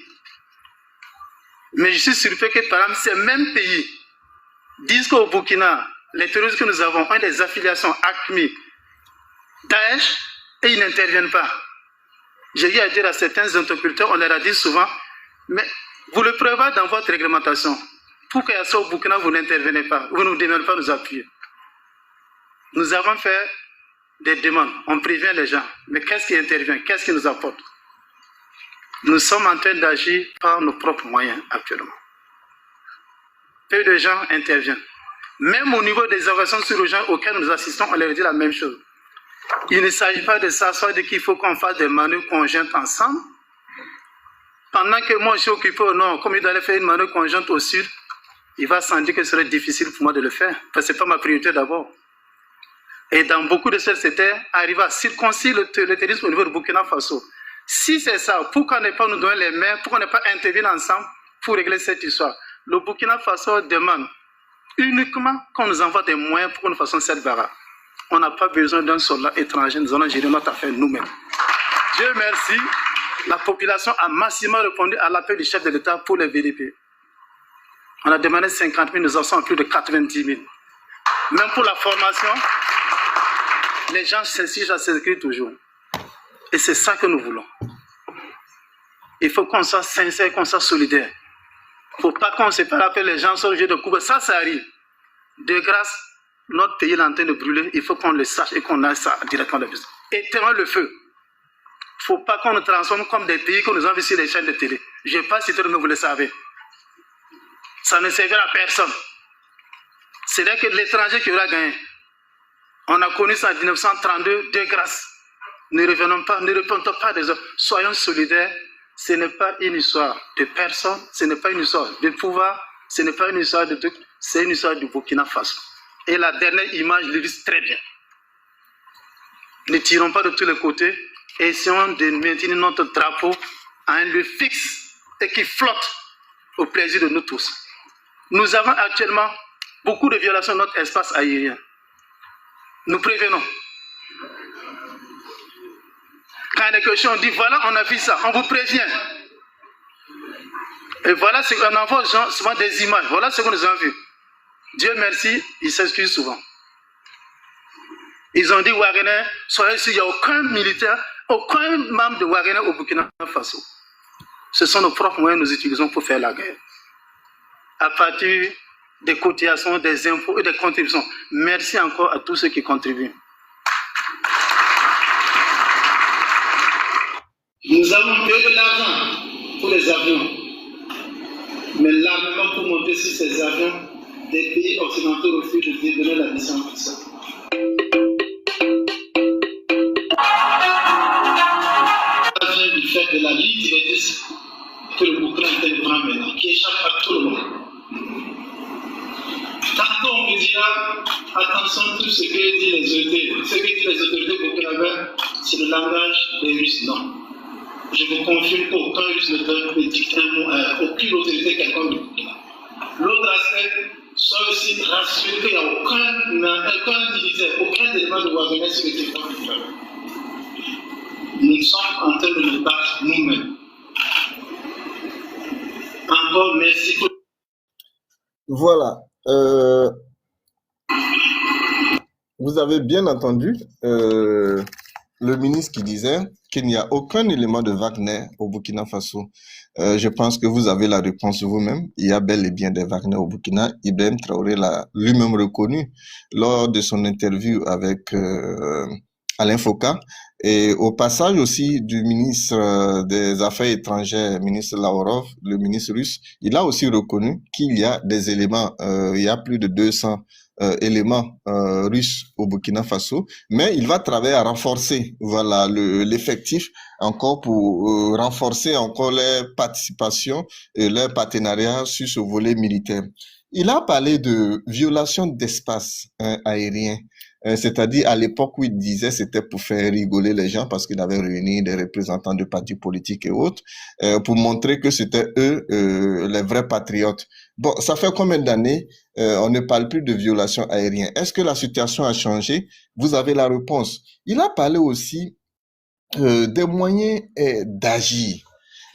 Mais je suis surpris que, par exemple, ces mêmes pays disent qu'au Burkina, les terroristes que nous avons ont des affiliations AQMI, Daesh, et ils n'interviennent pas. J'ai eu à dire à certains interlocuteurs, on leur a dit souvent, mais vous le prévoyez dans votre réglementation. Pourquoi il y a ça au Burkina, vous n'intervenez pas, vous ne nous demandez pas de nous appuyer. Nous avons fait des demandes, on prévient les gens, mais qu'est-ce qui intervient, qu'est-ce qui nous apporte? Nous sommes en train d'agir par nos propres moyens actuellement. Peu de gens interviennent. Même au niveau des organisations sur les gens auxquelles nous assistons, on leur dit la même chose. Il ne s'agit pas de s'asseoir de qu'il faut qu'on fasse des manœuvres conjointes ensemble. Pendant que moi je suis occupé au nord, comme il doit aller faire une manœuvre conjointe au sud, il va sans dire que ce serait difficile pour moi de le faire. Parce que ce n'est pas ma priorité d'abord. Et dans beaucoup de choses, c'était arriver à circoncire le terrorisme au niveau du Burkina Faso. Si c'est ça, pourquoi ne pas nous donner les mains, pourquoi ne pas intervenir ensemble pour régler cette histoire? Le Burkina Faso demande uniquement qu'on nous envoie des moyens pour que nous fassions cette barre. On n'a pas besoin d'un soldat étranger, nous allons gérer notre affaire nous-mêmes. Dieu merci, la population a massivement répondu à l'appel du chef de l'État pour les VDP. On a demandé 50 000, nous en sommes à plus de 90 000. Même pour la formation, les gens s'inscrivent à s'inscrire toujours. Et c'est ça que nous voulons. Il faut qu'on soit sincère, qu'on soit solidaire. Il ne faut pas qu'on se parle après les gens sur le jeu de coupe. Ça arrive. De grâce, notre pays est en train de brûler. Il faut qu'on le sache et qu'on aille ça directement de plus. Éteignons le feu. Il ne faut pas qu'on nous transforme comme des pays que nous avons vu sur les chaînes de télé. Je ne vais pas citer, mais vous le savez. Ça ne servira à personne. C'est là que l'étranger qui aura gagné. On a connu ça en 1932, de grâce. Ne revenons pas, ne répondons pas des autres. Soyons solidaires. Ce n'est pas une histoire de personne, ce n'est pas une histoire de pouvoir, ce n'est pas une histoire de truc, c'est une histoire du Burkina Faso. Et la dernière image l'illustre très bien. Ne tirons pas de tous les côtés, essayons de maintenir notre drapeau à un lieu fixe et qui flotte au plaisir de nous tous. Nous avons actuellement beaucoup de violations de notre espace aérien. Nous prévenons. Quand les questions on dit voilà, on a vu ça, on vous prévient. Et voilà, on envoie souvent des images. Voilà ce que nous avons vu. Dieu merci, ils s'excusent souvent. Ils ont dit Wagner, soyez sûr, il n'y a aucun militaire, aucun membre de Wagner au Burkina Faso. Ce sont nos propres moyens que nous utilisons pour faire la guerre. À partir des cotisations, des impôts et des contributions. Merci encore à tous ceux qui contribuent. Nous avons payé de l'argent pour les avions. Mais l'armement pour monter sur ces avions, des pays occidentaux refusent de donner la mission pour ça. Ça vient du fait de la ligne directrice que le Burkina est en train de maintenant, qui échappe à tout le monde. Tantôt on me dira, attention, tout ce que disent les autorités burkinabées, c'est le langage des Russes. Non. Je vous confirme qu'aucun Russe ne peut dicter un mot à aucune autorité quelconque du Burkina. L'autre aspect, soit aussi rassuré qu'il n'y a aucun diviseur, aucun élément de Wagner sur le territoire du peuple. Nous sommes en train de nous battre nous-mêmes. Encore merci. Voilà. Vous avez bien entendu le ministre qui disait qu'il n'y a aucun élément de Wagner au Burkina Faso. Je pense que vous avez la réponse vous-même. Il y a bel et bien des Wagner au Burkina. Ibrahim Traoré l'a lui-même reconnu lors de son interview avec Alain Foka. Et au passage aussi du ministre des Affaires étrangères, ministre Lavrov, le ministre russe, il a aussi reconnu qu'il y a des éléments, il y a plus de 200 éléments russes au Burkina Faso, mais il va travailler à renforcer voilà l'effectif encore pour renforcer encore les participations et les partenariats sur ce volet militaire. Il a parlé de violation d'espace aérien. C'est-à-dire à l'époque où il disait c'était pour faire rigoler les gens parce qu'il avait réuni des représentants de partis politiques et autres pour montrer que c'était eux les vrais patriotes. Bon, ça fait combien d'années on ne parle plus de violation aérienne? Est-ce que la situation a changé? Vous avez la réponse. Il a parlé aussi des moyens d'agir.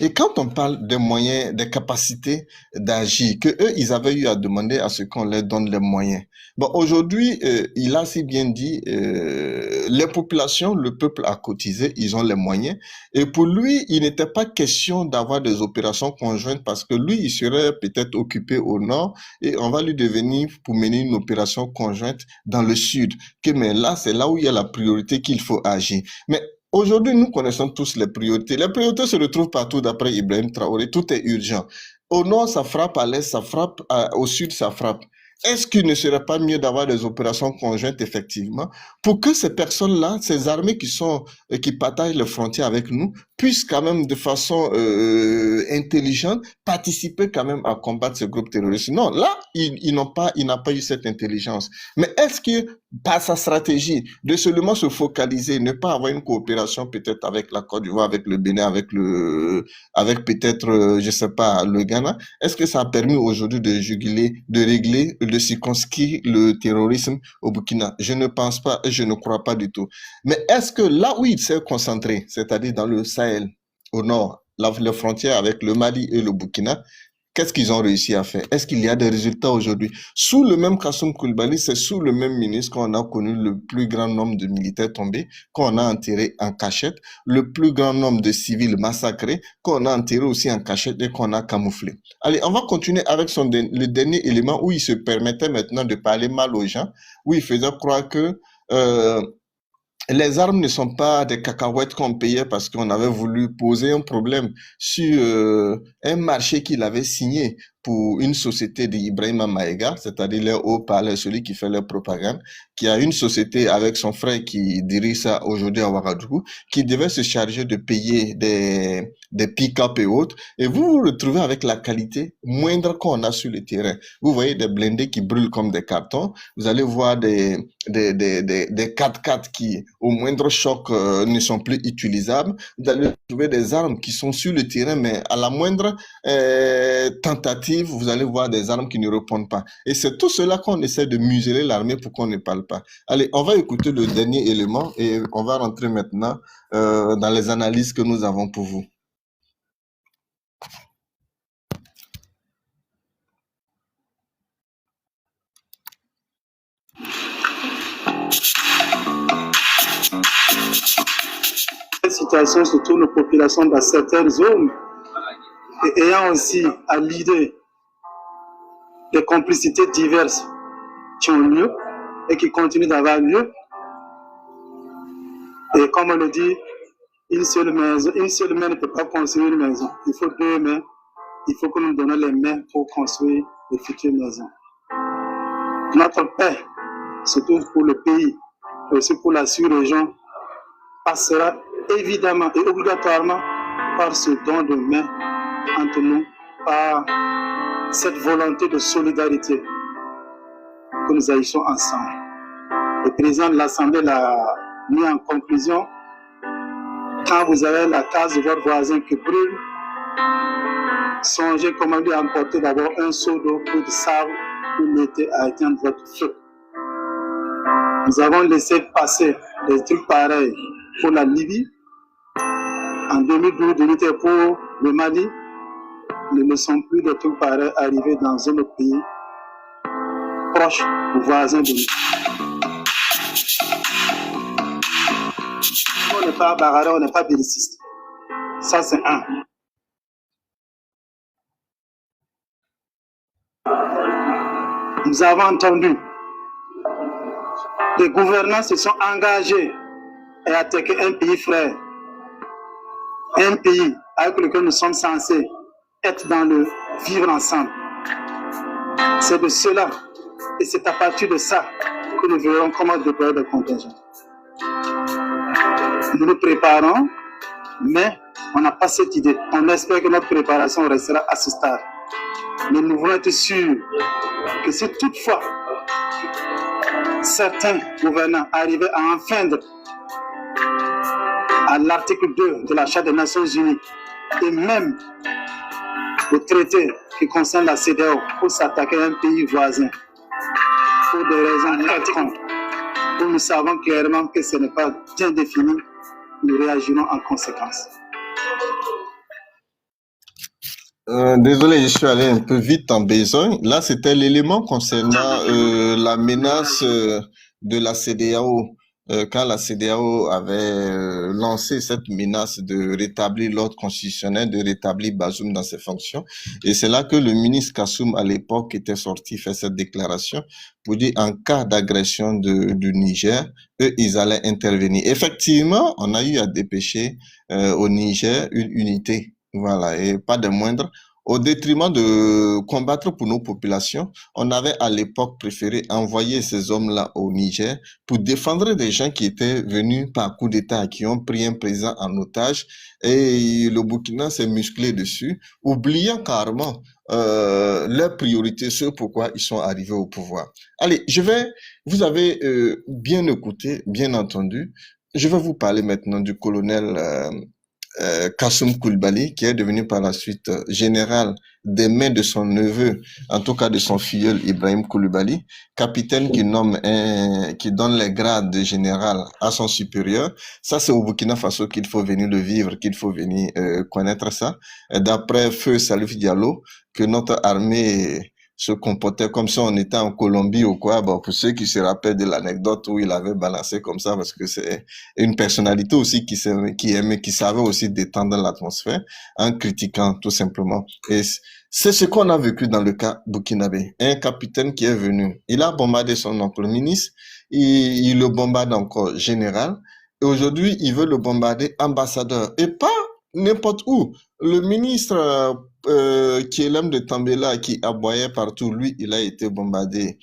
Et quand on parle des moyens, des capacités d'agir, que eux, ils avaient eu à demander à ce qu'on leur donne les moyens. Bon, aujourd'hui, il a si bien dit, les populations, le peuple a cotisé, ils ont les moyens. Et pour lui, il n'était pas question d'avoir des opérations conjointes parce que lui, il serait peut-être occupé au nord et on va lui devenir pour mener une opération conjointe dans le sud. Mais là, c'est là où il y a la priorité qu'il faut agir. Mais aujourd'hui, nous connaissons tous les priorités. Les priorités se retrouvent partout d'après Ibrahim Traoré. Tout est urgent. Au nord, ça frappe, à l'est, ça frappe, au sud, ça frappe. Est-ce qu'il ne serait pas mieux d'avoir des opérations conjointes, effectivement, pour que ces personnes-là, ces armées qui partagent les frontières avec nous, puissent quand même de façon intelligente participer quand même à combattre ces groupes terroristes? Non, là, il n'a pas eu cette intelligence. Mais est-ce que par sa stratégie de seulement se focaliser, ne pas avoir une coopération peut-être avec la Côte d'Ivoire, avec le Bénin, avec peut-être, je sais pas, le Ghana, est-ce que ça a permis aujourd'hui de régler, de circonscrire le terrorisme au Burkina? Je ne pense pas et je ne crois pas du tout. Mais est-ce que là où il s'est concentré, c'est-à-dire dans le Sahel, au nord, les frontières avec le Mali et le Burkina, qu'est-ce qu'ils ont réussi à faire? Est-ce qu'il y a des résultats aujourd'hui? Sous le même Kassoum Koulibaly, c'est sous le même ministre qu'on a connu le plus grand nombre de militaires tombés, qu'on a enterrés en cachette, le plus grand nombre de civils massacrés, qu'on a enterrés aussi en cachette et qu'on a camouflé. Allez, on va continuer avec le dernier élément où il se permettait maintenant de parler mal aux gens, où il faisait croire que les armes ne sont pas des cacahuètes qu'on payait parce qu'on avait voulu poser un problème sur un marché qu'il avait signé pour une société d'Ibrahima Maïga, c'est-à-dire les haut-parleurs, celui qui fait leur propagande, qui a une société avec son frère qui dirige ça aujourd'hui à Ouagadougou, qui devait se charger de payer des pick-up et autres. Et vous vous retrouvez avec la qualité moindre qu'on a sur le terrain. Vous voyez des blindés qui brûlent comme des cartons. Vous allez voir des 4x4 qui, au moindre choc, ne sont plus utilisables. Vous allez trouver des armes qui sont sur le terrain, mais à la moindre tentative, vous allez voir des armes qui ne répondent pas. Et c'est tout cela qu'on essaie de museler l'armée pour qu'on ne parle pas. Allez, on va écouter le dernier élément et on va rentrer maintenant dans les analyses que nous avons pour vous. Cette situation se tourne aux populations dans certaines zones et ayant aussi à l'idée des complicités diverses qui ont lieu et qui continuent d'avoir lieu. Et comme on le dit, une seule main ne peut pas construire une maison. Il faut deux mains. Il faut que nous donnions les mains pour construire les futures maisons. Notre paix, surtout pour le pays, et aussi pour la sous-région, passera évidemment et obligatoirement par ce don de main entre nous, par cette volonté de solidarité que nous agissons ensemble. Le président de l'Assemblée l'a mis en conclusion. Quand vous avez la case de votre voisin qui brûle, songez comment lui emporter d'abord un seau d'eau ou de sable où l'été a été un votre feu. Nous avons laissé passer des trucs pareils pour la Libye. En 2012, l'unité pour le Mali. Ne laissons plus de trucs pareils arriver dans un autre pays proche ou voisin de nous. On n'est pas bagarreur, on n'est pas belliciste. Ça, c'est un. Nous avons entendu, les gouvernants se sont engagés et attaqué un pays frère, un pays avec lequel nous sommes censés être dans le vivre ensemble. C'est de cela et c'est à partir de ça que nous verrons comment déployer des contingents. Nous nous préparons, mais on n'a pas cette idée. On espère que notre préparation restera à ce stade. Mais nous voulons être sûrs que si toutefois certains gouvernants arrivaient à enfreindre à l'article 2 de la Charte des Nations Unies et même au traité qui concerne la CEDEAO pour s'attaquer à un pays voisin pour des raisons quelconques, où nous savons clairement que ce n'est pas bien défini, nous réagirons en conséquence. Désolé, je suis allé un peu vite en besogne. Là, c'était l'élément concernant la menace de la CEDEAO. Quand la CEDEAO avait lancé cette menace de rétablir l'ordre constitutionnel, de rétablir Bazoum dans ses fonctions. Et c'est là que le ministre Kassoum, à l'époque, était sorti faire cette déclaration pour dire en cas d'agression du Niger, eux, ils allaient intervenir. Effectivement, on a eu à dépêcher au Niger une unité. Voilà, et pas de moindre. Au détriment de combattre pour nos populations, on avait à l'époque préféré envoyer ces hommes-là au Niger pour défendre des gens qui étaient venus par coup d'État, qui ont pris un président en otage, et le Burkina s'est musclé dessus, oubliant carrément leurs priorités, ce pourquoi ils sont arrivés au pouvoir. Allez, vous avez bien écouté, bien entendu, je vais vous parler maintenant du colonel Kassoum Koulibaly, qui est devenu par la suite général des mains de son neveu, en tout cas de son filleul Ibrahim Koulibaly, capitaine qui donne les grades de général à son supérieur. Ça, c'est au Burkina Faso qu'il faut venir le vivre, qu'il faut venir connaître ça. D'après Feu Salif Diallo, que notre armée se comportait comme si on était en Colombie ou quoi. Bon, pour ceux qui se rappellent de l'anecdote où il avait balancé comme ça, parce que c'est une personnalité aussi qui savait aussi détendre l'atmosphère en critiquant tout simplement. Et c'est ce qu'on a vécu dans le cas burkinabé. Un capitaine qui est venu, il a bombardé son oncle ministre, il le bombarde encore général, et aujourd'hui, il veut le bombarder ambassadeur. Et pas n'importe où. Le ministre qui est l'homme de Tambela, qui aboyait partout, lui, il a été bombardé.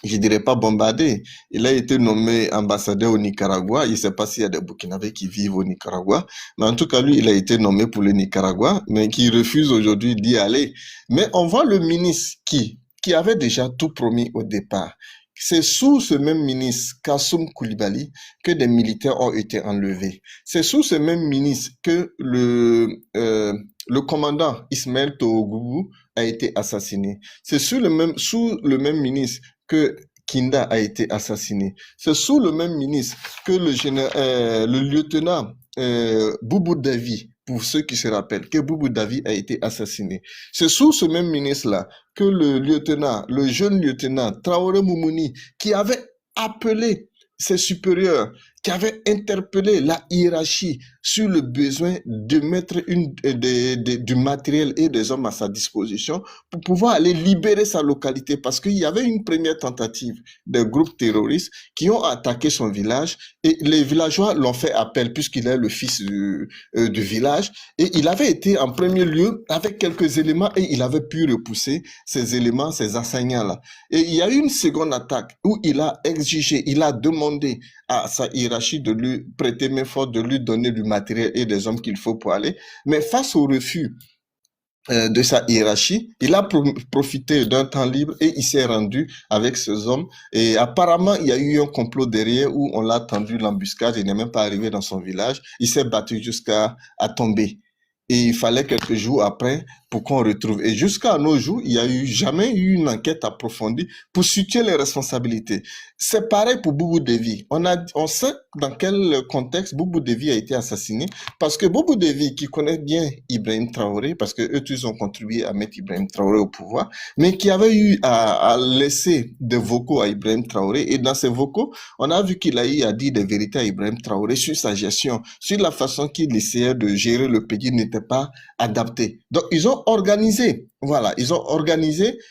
Je dirais pas bombardé. Il a été nommé ambassadeur au Nicaragua. Je ne sais pas s'il y a des Burkinabés qui vivent au Nicaragua. Mais en tout cas, lui, il a été nommé pour le Nicaragua, mais qui refuse aujourd'hui d'y aller. Mais on voit le ministre qui avait déjà tout promis au départ. C'est sous ce même ministre, Kassoum Koulibaly, que des militaires ont été enlevés. C'est sous ce même ministre que le commandant Ismaël Togougou a été assassiné. C'est sous le même ministre que Kinda a été assassiné. C'est sous le même ministre que le lieutenant Boubou Davi, pour ceux qui se rappellent, que Boubou Davi a été assassiné. C'est sous ce même ministre-là que le jeune lieutenant Traoré Moumouni, qui avait appelé ses supérieurs, qui avait interpellé la hiérarchie sur le besoin de mettre du matériel et des hommes à sa disposition pour pouvoir aller libérer sa localité, parce qu'il y avait une première tentative de groupes terroristes qui ont attaqué son village et les villageois l'ont fait appel puisqu'il est le fils du village, et il avait été en premier lieu avec quelques éléments et il avait pu repousser ces éléments, ces assaillants-là. Et il y a eu une seconde attaque où il a exigé, il a demandé à sa hiérarchie de lui prêter main forte, de lui donner du matériel et des hommes qu'il faut pour aller. Mais face au refus de sa hiérarchie, il a profité d'un temps libre et il s'est rendu avec ses hommes. Et apparemment, il y a eu un complot derrière où on l'a tendu l'embuscade. Il n'est même pas arrivé dans son village. Il s'est battu jusqu'à tomber. Et il fallait quelques jours après pour qu'on retrouve. Et jusqu'à nos jours, il n'y a jamais eu une enquête approfondie pour situer les responsabilités. C'est pareil pour Boubou Devi. On sait dans quel contexte Boubou Devi a été assassiné, parce que Boubou Devi, qui connaît bien Ibrahim Traoré, parce que eux tous ont contribué à mettre Ibrahim Traoré au pouvoir, mais qui avait eu à laisser des vocaux à Ibrahim Traoré. Et dans ces vocaux, on a vu qu'il a eu à dire des vérités à Ibrahim Traoré sur sa gestion, sur la façon qu'il essayait de gérer le pays n'était pas adapté. Donc, ils ont organisé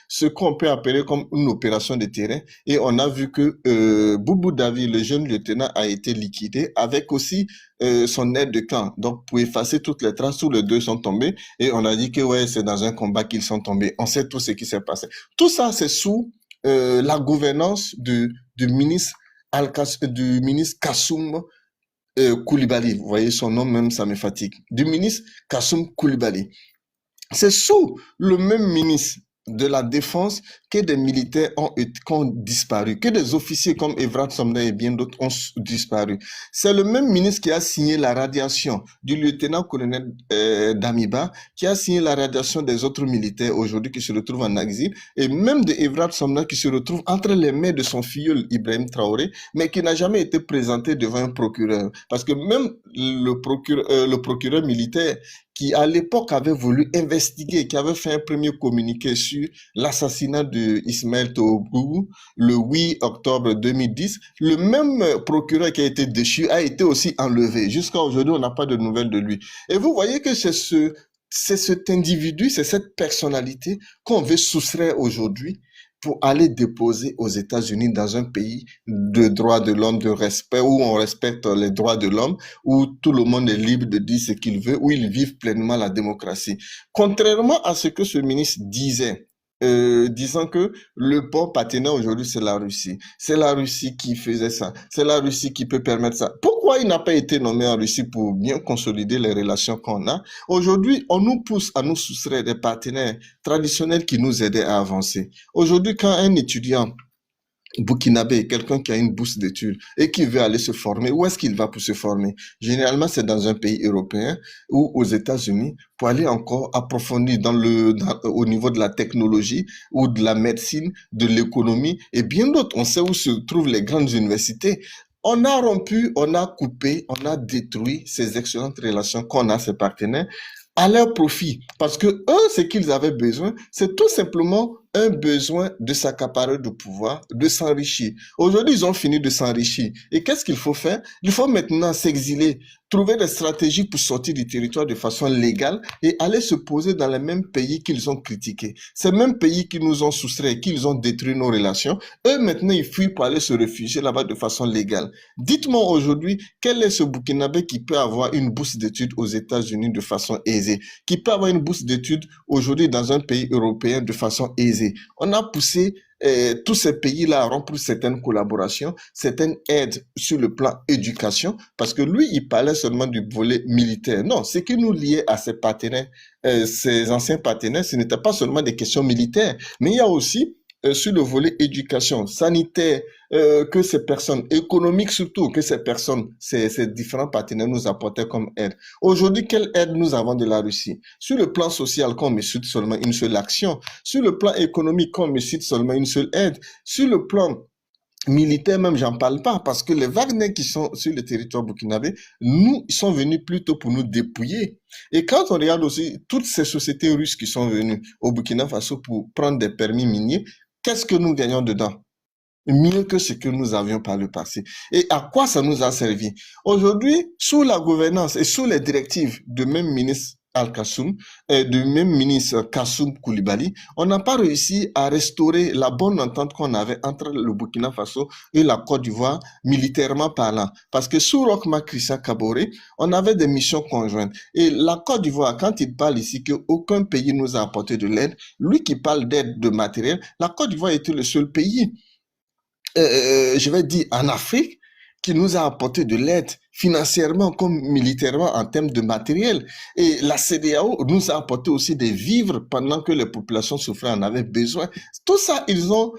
ce qu'on peut appeler comme une opération de terrain, et on a vu que Boubou Davi, le jeune lieutenant, a été liquidé avec aussi son aide de camp. Donc, pour effacer toutes les traces, tous les deux sont tombés, et on a dit que ouais, c'est dans un combat qu'ils sont tombés. On sait tout ce qui s'est passé. Tout ça, c'est sous la gouvernance du ministre Kassoum Koulibaly. Vous voyez son nom même, ça me fatigue. Du ministre Kassoum Koulibaly. C'est sous le même ministre de la Défense que des militaires ont disparu, que des officiers comme Evrat Somna et bien d'autres ont disparu. C'est le même ministre qui a signé la radiation du lieutenant-colonel Damiba, qui a signé la radiation des autres militaires aujourd'hui qui se retrouvent en exil, et même de Evrat Somna qui se retrouve entre les mains de son filleul Ibrahim Traoré, mais qui n'a jamais été présenté devant un procureur. Parce que même le procureur militaire qui à l'époque avait voulu investiguer, qui avait fait un premier communiqué sur l'assassinat de Ismaël Togougou le 8 octobre 2010, le même procureur qui a été déchu a été aussi enlevé. Jusqu'à aujourd'hui, on n'a pas de nouvelles de lui. Et vous voyez que c'est cet individu, c'est cette personnalité qu'on veut soustraire aujourd'hui pour aller déposer aux États-Unis dans un pays de droits de l'homme, de respect, où on respecte les droits de l'homme, où tout le monde est libre de dire ce qu'il veut, où ils vivent pleinement la démocratie. Contrairement à ce que ce ministre disait, disant que le bon partenaire aujourd'hui c'est la Russie. C'est la Russie qui faisait ça. C'est la Russie qui peut permettre ça. Pourquoi il n'a pas été nommé en Russie pour bien consolider les relations qu'on a? Aujourd'hui, on nous pousse à nous soustraire des partenaires traditionnels qui nous aidaient à avancer. Aujourd'hui, quand un étudiant burkinabé, quelqu'un qui a une bourse d'études et qui veut aller se former, où est-ce qu'il va pour se former? Généralement, c'est dans un pays européen ou aux États-Unis pour aller encore approfondir au niveau de la technologie ou de la médecine, de l'économie et bien d'autres. On sait où se trouvent les grandes universités. On a rompu, on a coupé, on a détruit ces excellentes relations qu'on a, ces partenaires, à leur profit. Parce que eux, ce qu'ils avaient besoin, c'est tout simplement un besoin de s'accaparer du pouvoir, de s'enrichir. Aujourd'hui, ils ont fini de s'enrichir. Et qu'est-ce qu'il faut faire? Il faut maintenant s'exiler, trouver des stratégies pour sortir du territoire de façon légale et aller se poser dans les mêmes pays qu'ils ont critiqués. Ces mêmes pays qui nous ont soustraits, qu'ils ont détruit nos relations, eux maintenant ils fuient pour aller se réfugier là-bas de façon légale. Dites-moi aujourd'hui, quel est ce Burkinabé qui peut avoir une bourse d'études aux États-Unis de façon aisée, qui peut avoir une bourse d'études aujourd'hui dans un pays européen de façon aisée? On a poussé tous ces pays-là à rompre certaines collaborations, certaines aides sur le plan éducation, parce que lui, il parlait seulement du volet militaire. Non, ce qui nous liait à ses partenaires, ses anciens partenaires, ce n'était pas seulement des questions militaires, mais il y a aussi sur le volet éducation, sanitaire, que ces personnes, économiques surtout, que ces personnes, ces différents partenaires nous apportaient comme aide. Aujourd'hui, quelle aide nous avons de la Russie? Sur le plan social, qu'on me cite seulement une seule action. Sur le plan économique, qu'on me cite seulement une seule aide. Sur le plan militaire même, j'en parle pas, parce que les Wagner qui sont sur le territoire burkinabé, ils sont venus plutôt pour nous dépouiller. Et quand on regarde aussi toutes ces sociétés russes qui sont venues au Burkina Faso pour prendre des permis miniers, qu'est-ce que nous gagnons dedans? Mieux que ce que nous avions par le passé. Et à quoi ça nous a servi? Aujourd'hui, sous la gouvernance et sous les directives du même ministre Al-Kassoum, du même ministre Kassoum Koulibaly, on n'a pas réussi à restaurer la bonne entente qu'on avait entre le Burkina Faso et la Côte d'Ivoire, militairement parlant. Parce que sous Roch-Marc Christian Kaboré, on avait des missions conjointes. Et la Côte d'Ivoire, quand il parle ici qu'aucun pays nous a apporté de l'aide, lui qui parle d'aide de matériel, la Côte d'Ivoire était le seul pays, je vais dire en Afrique, qui nous a apporté de l'aide financièrement comme militairement en termes de matériel. Et la CEDEAO nous a apporté aussi des vivres pendant que les populations souffraient en avaient besoin. Tout ça, ils ont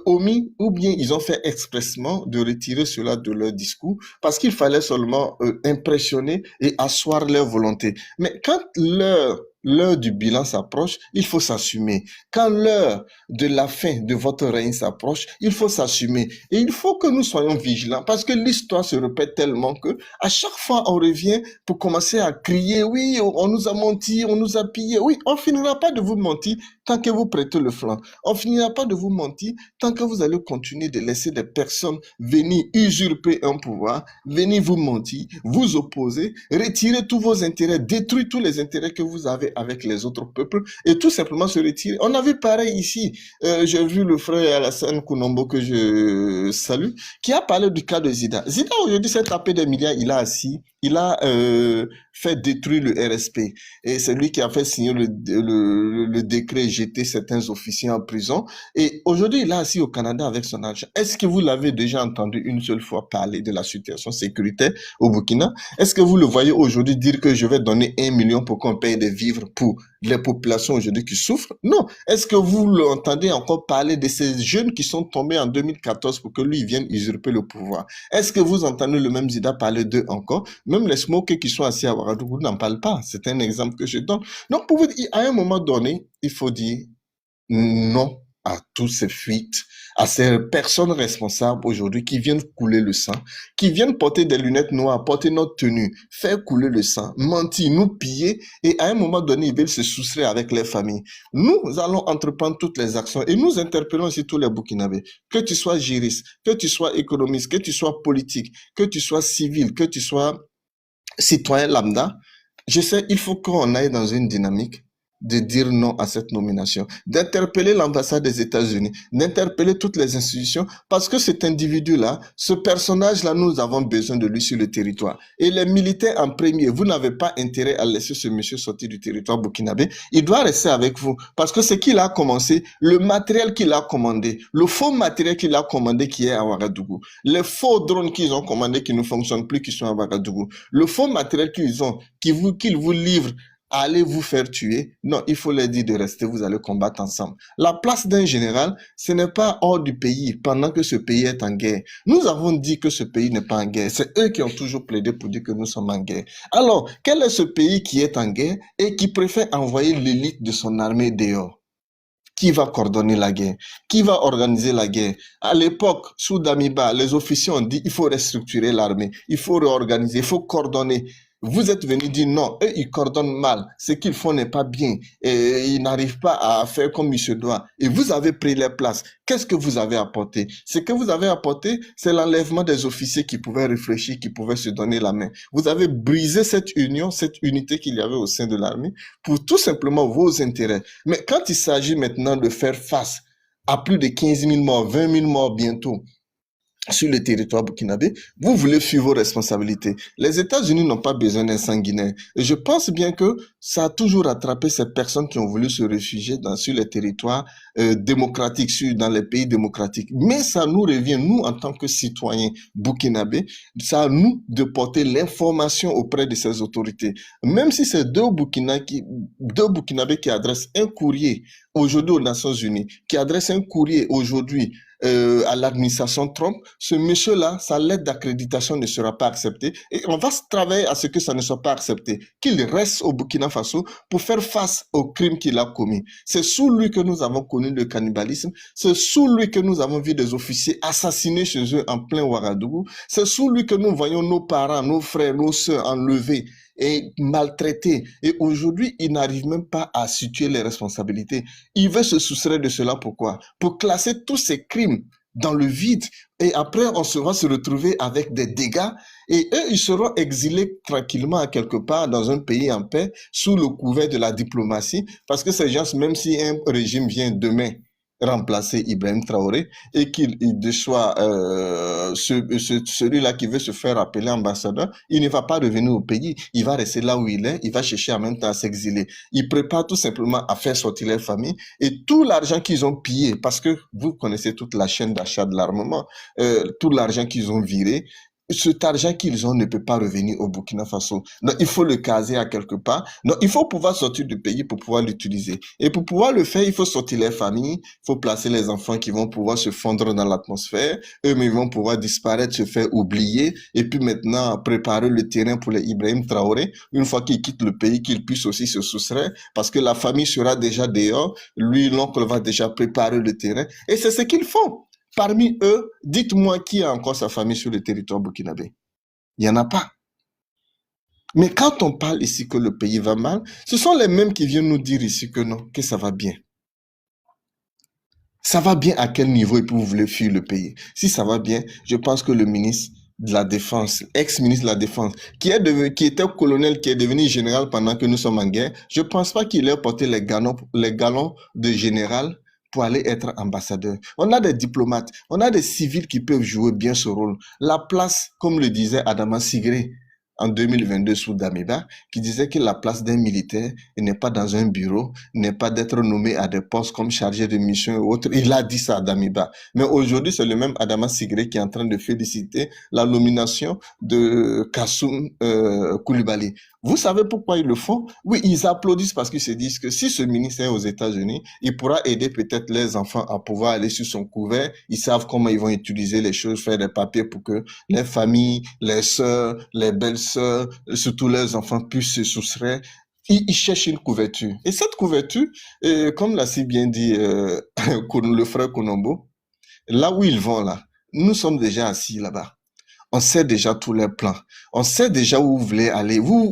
omis ou bien ils ont fait expressement de retirer cela de leur discours parce qu'il fallait seulement impressionner et asseoir leur volonté. Mais quand l'heure du bilan s'approche, il faut s'assumer. Quand l'heure de la fin de votre règne s'approche, il faut s'assumer. Et il faut que nous soyons vigilants parce que l'histoire se répète tellement que à chaque fois on revient pour commencer à crier, oui, on nous a menti, on nous a pillé. Oui, on finira pas de vous mentir tant que vous prêtez le flanc. On finira pas de vous mentir tant que vous allez continuer de laisser des personnes venir usurper un pouvoir, venir vous mentir, vous opposer, retirer tous vos intérêts, détruire tous les intérêts que vous avez avec les autres peuples et tout simplement se retirer. On a vu pareil ici. J'ai vu le frère Alassane Kounombo que je salue, qui a parlé du cas de Zida. Zida aujourd'hui s'est tapé des milliards, il a assis, il a fait détruire le RSP. Et c'est lui qui a fait signer le décret jeter certains officiers en prison. Et aujourd'hui, il est assis au Canada avec son argent. Est-ce que vous l'avez déjà entendu une seule fois parler de la situation sécuritaire au Burkina? Est-ce que vous le voyez aujourd'hui dire que je vais donner 1 million pour qu'on paye des vivres pour les populations aujourd'hui qui souffrent? Non. Est-ce que vous l'entendez encore parler de ces jeunes qui sont tombés en 2014 pour que lui vienne usurper le pouvoir? Est-ce que vous entendez le même Zida parler d'eux encore? Même les smokers qui sont assis à Ouagadougou n'en parlent pas. C'est un exemple que je donne. Donc, pour vous dire, à un moment donné, il faut dire non à toutes ces fuites, à ces personnes responsables aujourd'hui qui viennent couler le sang, qui viennent porter des lunettes noires, porter notre tenue, faire couler le sang, mentir, nous piller, et à un moment donné, ils veulent se soustraire avec les familles. Nous allons entreprendre toutes les actions et nous interpellons aussi tous les Burkinabés. Que tu sois juriste, que tu sois économiste, que tu sois politique, que tu sois civil, que tu sois citoyen lambda, je sais, il faut qu'on aille dans une dynamique de dire non à cette nomination, d'interpeller l'ambassade des États-Unis, d'interpeller toutes les institutions, parce que cet individu-là, ce personnage-là, nous avons besoin de lui sur le territoire. Et les militaires en premier, vous n'avez pas intérêt à laisser ce monsieur sortir du territoire burkinabé. Il doit rester avec vous, parce que ce qu'il a commencé, le matériel qu'il a commandé, le faux matériel qu'il a commandé qui est à Ouagadougou, les faux drones qu'ils ont commandés qui ne fonctionnent plus, qui sont à Ouagadougou, le faux matériel qu'ils ont, qu'ils vous livrent, allez vous faire tuer. Non, il faut leur dire de rester, vous allez combattre ensemble. La place d'un général, ce n'est pas hors du pays, pendant que ce pays est en guerre. Nous avons dit que ce pays n'est pas en guerre. C'est eux qui ont toujours plaidé pour dire que nous sommes en guerre. Alors, quel est ce pays qui est en guerre et qui préfère envoyer l'élite de son armée dehors? Qui va coordonner la guerre? Qui va organiser la guerre? À l'époque, sous Damiba, les officiers ont dit il faut restructurer l'armée, il faut réorganiser, il faut coordonner. Vous êtes venus dire non, eux ils coordonnent mal, ce qu'ils font n'est pas bien, et ils n'arrivent pas à faire comme il se doit. Et vous avez pris les places. Qu'est-ce que vous avez apporté? Ce que vous avez apporté, c'est l'enlèvement des officiers qui pouvaient réfléchir, qui pouvaient se donner la main. Vous avez brisé cette union, cette unité qu'il y avait au sein de l'armée pour tout simplement vos intérêts. Mais quand il s'agit maintenant de faire face à plus de 15 000 morts, 20 000 morts bientôt, sur le territoire burkinabé, vous voulez fuir vos responsabilités. Les États-Unis n'ont pas besoin d'un sanguinaire. Et je pense bien que ça a toujours attrapé ces personnes qui ont voulu se réfugier sur les territoires démocratiques, dans les pays démocratiques. Mais ça nous revient, nous, en tant que citoyens burkinabés, ça à nous de porter l'information auprès de ces autorités. Même si c'est deux Burkinabés qui adressent un courrier aujourd'hui aux Nations Unies, qui adressent un courrier aujourd'hui à l'administration Trump, ce monsieur-là, sa lettre d'accréditation ne sera pas acceptée et on va travailler à ce que ça ne soit pas accepté, qu'il reste au Burkina Faso pour faire face aux crimes qu'il a commis. C'est sous lui que nous avons connu le cannibalisme, c'est sous lui que nous avons vu des officiers assassinés chez eux en plein Ouagadougou, c'est sous lui que nous voyons nos parents, nos frères, nos sœurs enlevés et maltraités. Et aujourd'hui, il n'arrive même pas à situer les responsabilités. Il veut se soustraire de cela. Pourquoi? Pour classer tous ces crimes dans le vide. Et après, on va se retrouver avec des dégâts. Et eux, ils seront exilés tranquillement à quelque part dans un pays en paix, sous le couvert de la diplomatie. Parce que ces gens, même si un régime vient demain remplacer Ibrahim Traoré et qu'il soit celui-là qui veut se faire appeler ambassadeur, il ne va pas revenir au pays, il va rester là où il est, il va chercher en même temps à s'exiler. Il prépare tout simplement à faire sortir les familles et tout l'argent qu'ils ont pillé, parce que vous connaissez toute la chaîne d'achat de l'armement, tout l'argent qu'ils ont viré, cet argent qu'ils ont ne peut pas revenir au Burkina Faso. Donc, il faut le caser à quelque part. Donc, il faut pouvoir sortir du pays pour pouvoir l'utiliser. Et pour pouvoir le faire, il faut sortir les familles, il faut placer les enfants qui vont pouvoir se fondre dans l'atmosphère. Eux-mêmes vont pouvoir disparaître, se faire oublier. Et puis maintenant, préparer le terrain pour les Ibrahim Traoré. Une fois qu'ils quittent le pays, qu'ils puissent aussi se soustraire. Parce que la famille sera déjà dehors. Lui, l'oncle va déjà préparer le terrain. Et c'est ce qu'ils font. Parmi eux, dites-moi qui a encore sa famille sur le territoire burkinabé. Il n'y en a pas. Mais quand on parle ici que le pays va mal, ce sont les mêmes qui viennent nous dire ici que non, que ça va bien. Ça va bien à quel niveau et puis vous voulez fuir le pays? Si ça va bien, je pense que le ministre de la Défense, ex-ministre de la Défense, qui était colonel, qui est devenu général pendant que nous sommes en guerre, je ne pense pas qu'il ait porté les galons de général pour aller être ambassadeur. On a des diplomates, on a des civils qui peuvent jouer bien ce rôle. La place, comme le disait Adama Sigré en 2022 sous Damiba, qui disait que la place d'un militaire n'est pas dans un bureau, n'est pas d'être nommé à des postes comme chargé de mission et autres. Il a dit ça à Damiba. Mais aujourd'hui, c'est le même Adama Sigré qui est en train de féliciter la nomination de Kassoum Koulibaly. Vous savez pourquoi ils le font? Oui, ils applaudissent parce qu'ils se disent que si ce ministre est aux États-Unis, il pourra aider peut-être les enfants à pouvoir aller sur son couvert. Ils savent comment ils vont utiliser les choses, faire des papiers pour que les familles, les sœurs, les belles-sœurs, surtout les enfants puissent se soustraire. Ils cherchent une couverture. Et cette couverture, comme l'a si bien dit le frère Konombo, là où ils vont là, nous sommes déjà assis là-bas. On sait déjà tous les plans. On sait déjà où vous voulez aller. Vous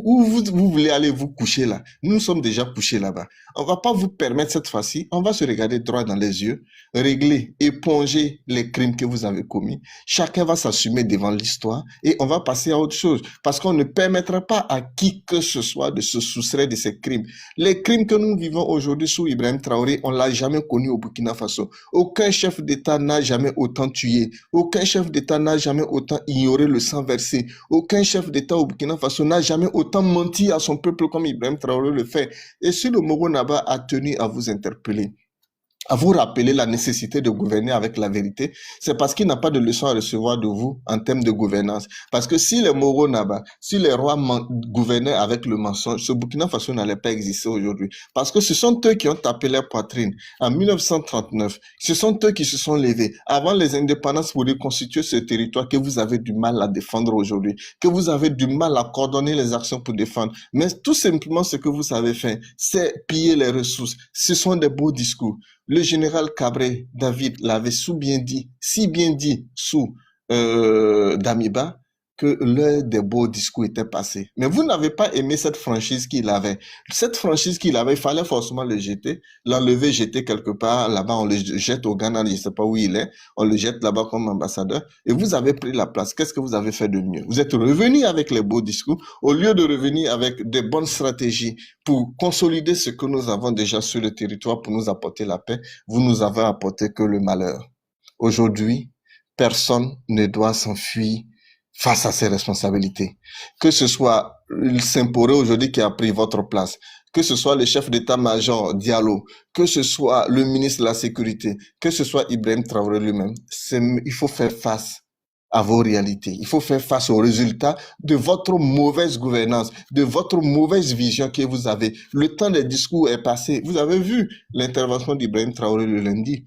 voulez aller vous coucher là. Nous sommes déjà couchés là-bas. On va pas vous permettre cette fois-ci. On va se regarder droit dans les yeux, régler, éponger les crimes que vous avez commis. Chacun va s'assumer devant l'histoire et on va passer à autre chose. Parce qu'on ne permettra pas à qui que ce soit de se soustraire de ces crimes. Les crimes que nous vivons aujourd'hui sous Ibrahim Traoré, on l'a jamais connu au Burkina Faso. Aucun chef d'État n'a jamais autant tué. Aucun chef d'État n'a jamais autant ignoré le sang versé. Aucun chef d'État au Burkina Faso n'a jamais autant menti à son peuple comme Ibrahim Traoré le fait. Et si le Mogo Naba a tenu à vous interpeller, à vous rappeler la nécessité de gouverner avec la vérité, c'est parce qu'il n'a pas de leçon à recevoir de vous en termes de gouvernance. Parce que si les Moro Naba, si les rois gouvernaient avec le mensonge, ce Burkina Faso n'allait pas exister aujourd'hui. Parce que ce sont eux qui ont tapé leur poitrine en 1939. Ce sont eux qui se sont levés avant les indépendances pour reconstituer ce territoire que vous avez du mal à défendre aujourd'hui, que vous avez du mal à coordonner les actions pour défendre. Mais tout simplement, ce que vous avez fait, c'est piller les ressources. Ce sont des beaux discours. Le général Cabré, David, l'avait si bien dit sous Damiba, que l'heure des beaux discours était passée. Mais vous n'avez pas aimé cette franchise qu'il avait. Cette franchise qu'il avait, il fallait forcément le jeter, l'enlever, jeter quelque part. Là-bas, on le jette au Ghana, je ne sais pas où il est. On le jette là-bas comme ambassadeur. Et vous avez pris la place. Qu'est-ce que vous avez fait de mieux? Vous êtes revenu avec les beaux discours au lieu de revenir avec des bonnes stratégies pour consolider ce que nous avons déjà sur le territoire pour nous apporter la paix. Vous nous avez apporté que le malheur. Aujourd'hui, personne ne doit s'enfuir face à ses responsabilités. Que ce soit Saint-Poré aujourd'hui qui a pris votre place, que ce soit le chef d'état-major Diallo, que ce soit le ministre de la Sécurité, que ce soit Ibrahim Traoré lui-même, il faut faire face à vos réalités. Il faut faire face aux résultats de votre mauvaise gouvernance, de votre mauvaise vision que vous avez. Le temps des discours est passé. Vous avez vu l'intervention d'Ibrahim Traoré le lundi.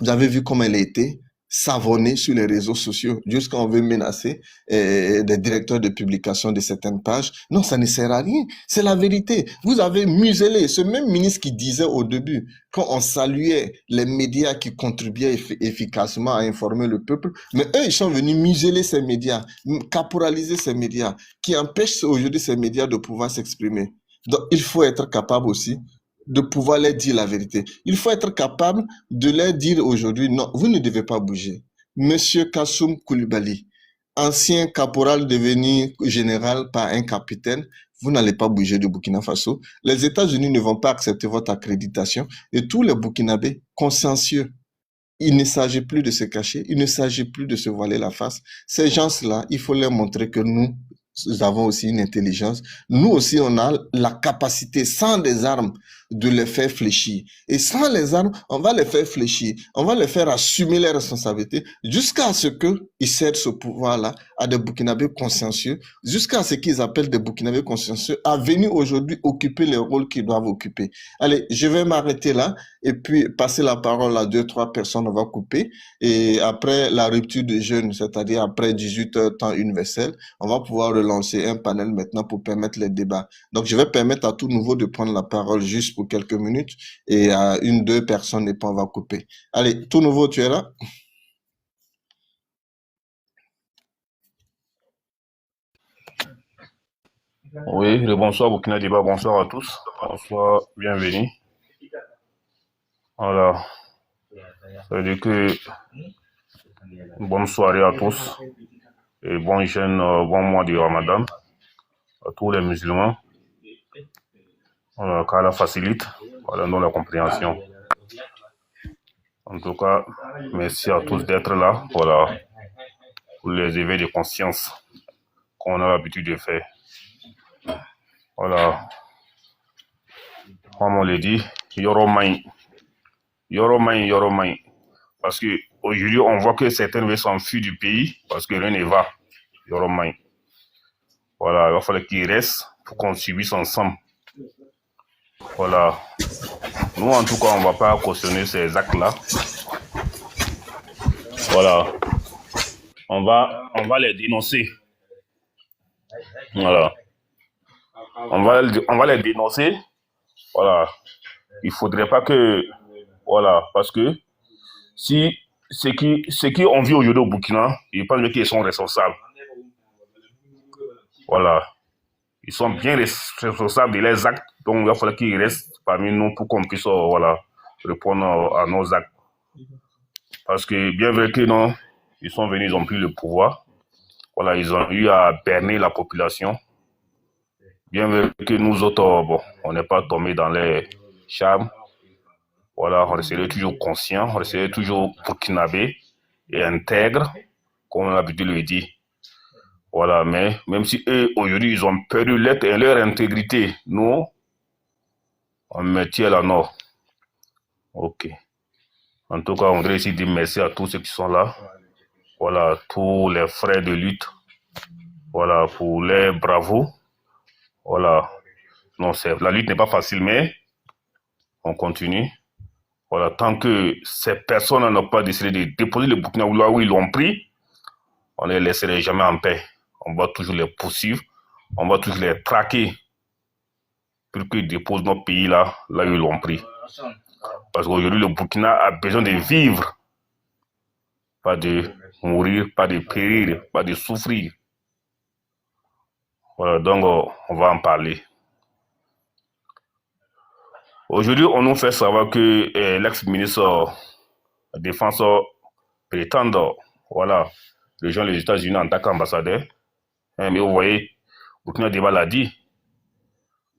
Vous avez vu comment elle a été savonner sur les réseaux sociaux jusqu'à on veut menacer des directeurs de publication de certaines pages. Non, ça ne sert à rien. C'est la vérité. Vous avez muselé ce même ministre qui disait au début, quand on saluait les médias qui contribuaient efficacement à informer le peuple, mais eux, ils sont venus museler ces médias, caporaliser ces médias, qui empêchent aujourd'hui ces médias de pouvoir s'exprimer. Donc, il faut être capable aussi de pouvoir leur dire la vérité. Il faut être capable de leur dire aujourd'hui, non, vous ne devez pas bouger. Monsieur Kassoum Koulibaly, ancien caporal devenu général par un capitaine, vous n'allez pas bouger de Burkina Faso. Les États-Unis ne vont pas accepter votre accréditation et tous les Burkinabés consciencieux. Il ne s'agit plus de se cacher, il ne s'agit plus de se voiler la face. Ces gens-là, il faut leur montrer que nous avons aussi une intelligence. Nous aussi, on a la capacité, sans des armes, de les faire fléchir. Et sans les armes, on va les faire fléchir. On va les faire assumer les responsabilités jusqu'à ce qu'ils cèdent ce pouvoir-là à des Burkinabés consciencieux, jusqu'à ce qu'ils appellent des Burkinabés consciencieux à venir aujourd'hui occuper les rôles qu'ils doivent occuper. Allez, je vais m'arrêter là et puis passer la parole à 2-3 personnes, on va couper. Et après la rupture de jeûne, c'est-à-dire après 18 heures temps universel, on va pouvoir relancer un panel maintenant pour permettre les débats. Donc, je vais permettre à tout nouveau de prendre la parole juste pour quelques minutes et à 1-2 personnes et puis on va couper. Allez, tout nouveau, tu es là? Oui, le bonsoir Burkina Débat, bonsoir à tous. Bonsoir, bienvenue. Voilà. Ça veut dire que bonne soirée à tous et bon jeûne, bon mois du Ramadan à tous les musulmans. Voilà, qu'Allah facilite, voilà, dans la compréhension. En tout cas, merci à tous d'être là, voilà, pour les éveils de conscience qu'on a l'habitude de faire. Voilà. Comme on le dit, Yoromain. Parce que aujourd'hui, on voit que certains veulent s'enfuir du pays parce que rien ne va. Yoromain. Voilà, il va falloir qu'ils restent pour qu'on subisse ensemble. Voilà. Nous, en tout cas, on ne va pas cautionner ces actes-là. Voilà. On va les dénoncer. Voilà. On va les dénoncer. Voilà. Il ne faudrait pas que... Voilà. Parce que si ceux qui ont vu aujourd'hui au Burkina, ils pensent qu'ils sont responsables. Voilà. Ils sont bien responsables de leurs actes. Donc, il va falloir qu'ils restent parmi nous pour qu'on puisse voilà, répondre à nos actes. Parce que bien vrai que non, ils sont venus, ils ont pris le pouvoir. Voilà, ils ont eu à berner la population. Bien vrai que nous autres, bon, on n'est pas tombés dans les charmes. Voilà, on resterait toujours conscient, on resterait toujours burkinabé et intègre, comme on a l'habitude de le dire. Voilà, mais même si eux, aujourd'hui, ils ont perdu leur intégrité, nous, on maintient la nord. Ok. En tout cas, on voudrait ici dire merci à tous ceux qui sont là. Voilà, tous les frères de lutte. Voilà, pour les bravos. Voilà. Non, la lutte n'est pas facile, mais on continue. Voilà, tant que ces personnes n'ont pas décidé de déposer le Burkina là où ils l'ont pris, on ne les laisserait jamais en paix. On va toujours les poursuivre, on va toujours les traquer pour qu'ils déposent notre pays là où ils l'ont pris. Parce qu'aujourd'hui, le Burkina a besoin de vivre, pas de mourir, pas de périr, pas de souffrir. Voilà, donc on va en parler. Aujourd'hui, on nous fait savoir que l'ex-ministre de la Défense prétend, voilà, rejoindre les États-Unis en tant qu'ambassadeur. Mais vous voyez, Burkina Débat l'a dit.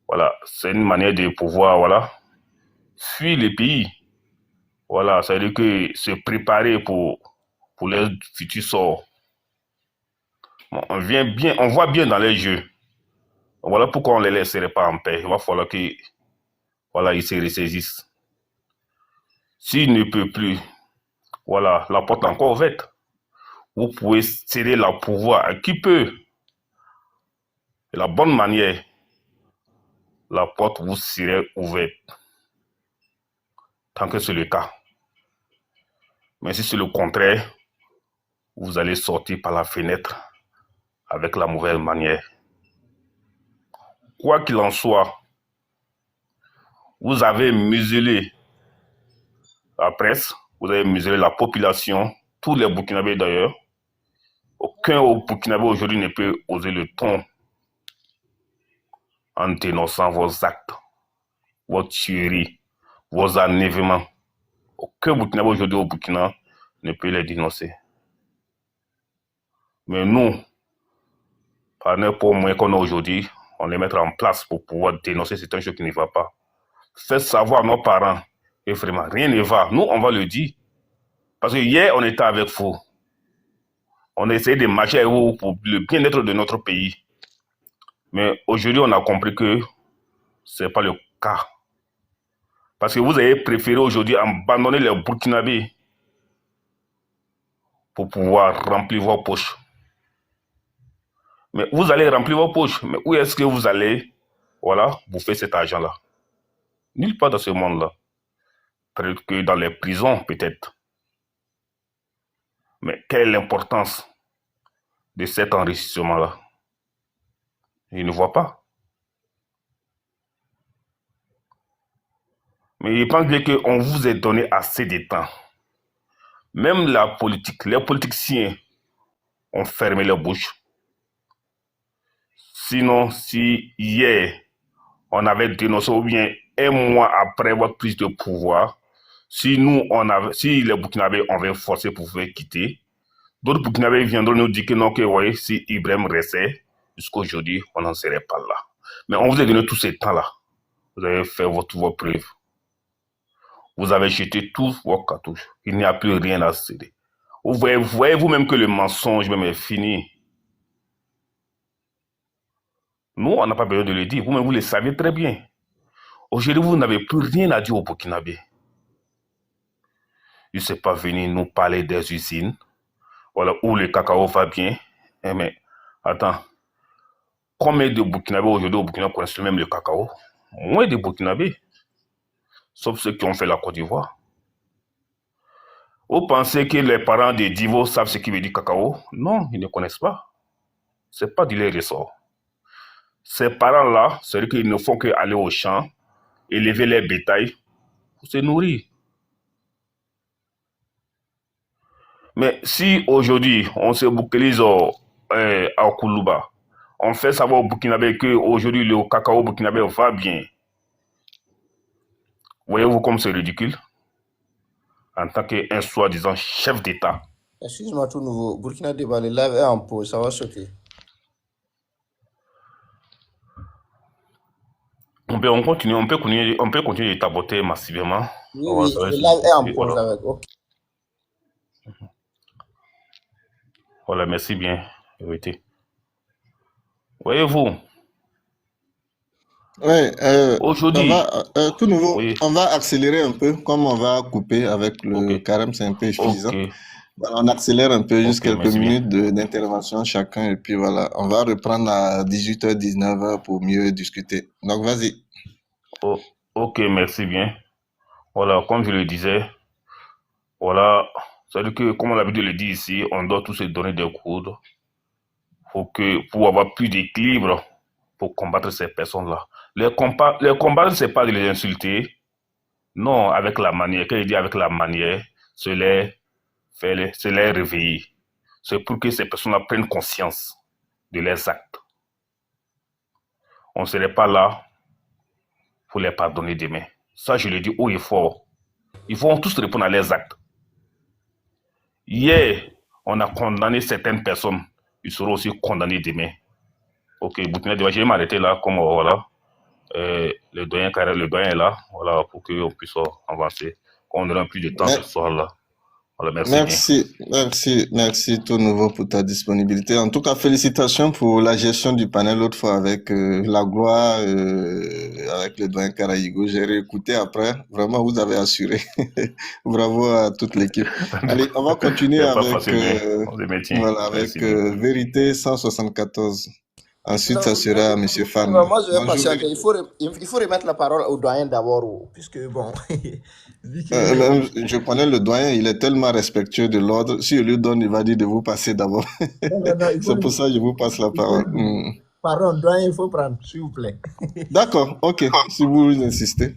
Voilà, c'est une manière de pouvoir, voilà, fuir le pays. Voilà, ça veut dire que se préparer pour les futurs sorts. On voit bien dans les jeux. Voilà pourquoi on ne les laisserait pas en paix. Il va falloir qu'ils voilà, se ressaisissent. S'il ne peut plus, voilà, la porte est encore ouverte. Vous pouvez céder le pouvoir à qui peut. De la bonne manière, la porte vous serait ouverte. Tant que c'est le cas. Mais si c'est le contraire, vous allez sortir par la fenêtre avec la mauvaise manière. Quoi qu'il en soit, vous avez muselé la presse, vous avez muselé la population, tous les Burkinabés d'ailleurs. Aucun Burkinabé aujourd'hui ne peut oser le ton en dénonçant vos actes, vos tueries, vos enlèvements. Aucun Burkinabé aujourd'hui au Burkina ne peut les dénoncer. Mais nous, par n'importe moyen qu'on a aujourd'hui, on les mettra en place pour pouvoir dénoncer certaines choses qui ne vont pas. Faites savoir à nos parents que vraiment rien ne va. Nous, on va le dire. Parce que hier, on était avec vous. On a essayé de marcher avec vous pour le bien-être de notre pays. Mais aujourd'hui, on a compris que ce n'est pas le cas. Parce que vous avez préféré aujourd'hui abandonner les Burkinabés pour pouvoir remplir vos poches. Mais vous allez remplir vos poches. Mais où est-ce que vous allez, voilà, bouffer cet argent-là? Nulle part dans ce monde-là. Peut-être que dans les prisons, peut-être. Mais quelle est l'importance de cet enrichissement-là? Je ne vois pas. Mais je pense bien qu'on vous ait donné assez de temps. Même la politique, les politiciens ont fermé leur bouche. Sinon, si hier, on avait dénoncé, ou bien un mois après votre prise de pouvoir, si les Burkinabés avaient forcé pour vous quitter, d'autres Burkinabés viendront nous dire que non, que oui, si Ibrahim restait, jusqu'aujourd'hui, on n'en serait pas là. Mais on vous a donné tout ce temps-là. Vous avez fait vos preuves. Vous avez jeté tous vos cartouches. Il n'y a plus rien à céder. Vous voyez vous-même que le mensonge même est fini. Nous, on n'a pas besoin de le dire. Vous-même, vous le savez très bien. Aujourd'hui, vous n'avez plus rien à dire aux Burkinabés. Il ne s'est pas venu nous parler des usines. Voilà, où le cacao va bien. Mais, attends. Combien de Burkinabés aujourd'hui au Burkina connaissent même le cacao? Moins de Burkinabés. Sauf ceux qui ont fait la Côte d'Ivoire. Vous pensez que les parents de Divo savent ce qui veut dire cacao? Non, ils ne connaissent pas. Ce n'est pas de leur ressort. Ces parents-là, c'est-à-dire qu'ils ne font qu'aller au champ, élever les bétails pour se nourrir. Mais si aujourd'hui, on se bouclise à Koulouba, on fait savoir au Burkinabé qu'aujourd'hui, le cacao burkinabé va bien. Voyez-vous comme c'est ridicule? En tant qu'un soi-disant chef d'État. Excuse-moi tout nouveau. Burkina Débat, le live est en pause, ça va sauter. On peut continuer de taboter massivement. Oui, le live est en pause voilà. avec. Okay. Voilà, merci bien. Voyez-vous? Oui, aujourd'hui, tout nouveau, on va accélérer un peu, comme on va couper avec le carême, c'est un peu suffisant. Voilà, on accélère un peu, juste quelques minutes d'intervention chacun, et puis voilà, on va reprendre à 18h, 19h pour mieux discuter. Donc, vas-y. Ok, merci bien. Voilà, comme je le disais, voilà, c'est-à-dire que, comme on a l'habitude de le dire ici, on doit tous se donner des coudes pour avoir plus d'équilibre pour combattre ces personnes-là. Les combattre, c'est pas de les insulter. Non, avec la manière. Quand il dit avec la manière, c'est les réveiller. C'est pour que ces personnes-là prennent conscience de leurs actes. On ne serait pas là pour les pardonner demain. Ça, je le dis haut et fort. Ils vont tous répondre à leurs actes. Hier, on a condamné certaines personnes. Ils seront aussi condamnés demain. Ok, Burkina Faso, je vais m'arrêter là, comme voilà. Le doyen est là, voilà, pour qu'on puisse avancer. On aura plus de temps ce soir-là. Voilà, merci tout nouveau pour ta disponibilité. En tout cas, félicitations pour la gestion du panel l'autre fois avec la gloire, avec le doyen Karayigo. J'ai réécouté après. Vraiment, vous avez assuré. Bravo à toute l'équipe. Allez, on va continuer avec Vérité 174. Ensuite, ça sera M. Fan. Moi, je vais passer il faut remettre la parole au doyen d'abord, puisque bon. Je connais le doyen, il est tellement respectueux de l'ordre. Si je lui donne, il va dire de vous passer d'abord. C'est pour ça que je vous passe la parole. Pardon, doyen, il faut prendre, s'il vous plaît. D'accord, ok, si vous insistez.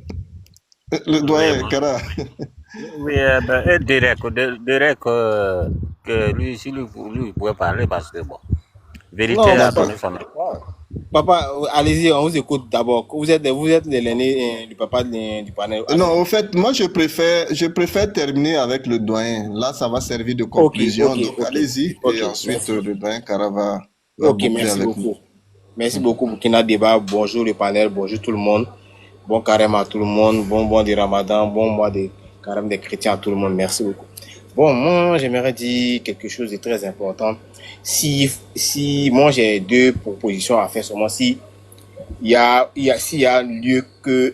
Le doyen, Kara. Oui, je dirais que lui, si lui pouvait parler, parce que bon. Vérité a donné son accord. Papa, allez-y, on vous écoute d'abord. Vous êtes l'aîné du papa du panel. Non, en fait, moi, je préfère terminer avec le doyen. Là, ça va servir de conclusion. Donc, allez-y. Et ensuite, le doyen Kara va merci beaucoup. Nous. Merci beaucoup, Burkina Débat. Bonjour le panel, bonjour tout le monde. Bon carême à tout le monde. Bon mois de Ramadan, bon mois de carême des chrétiens à tout le monde. Merci beaucoup. Bon, moi, j'aimerais dire quelque chose de très important. Si moi, j'ai deux propositions à faire seulement, s'il y a lieu que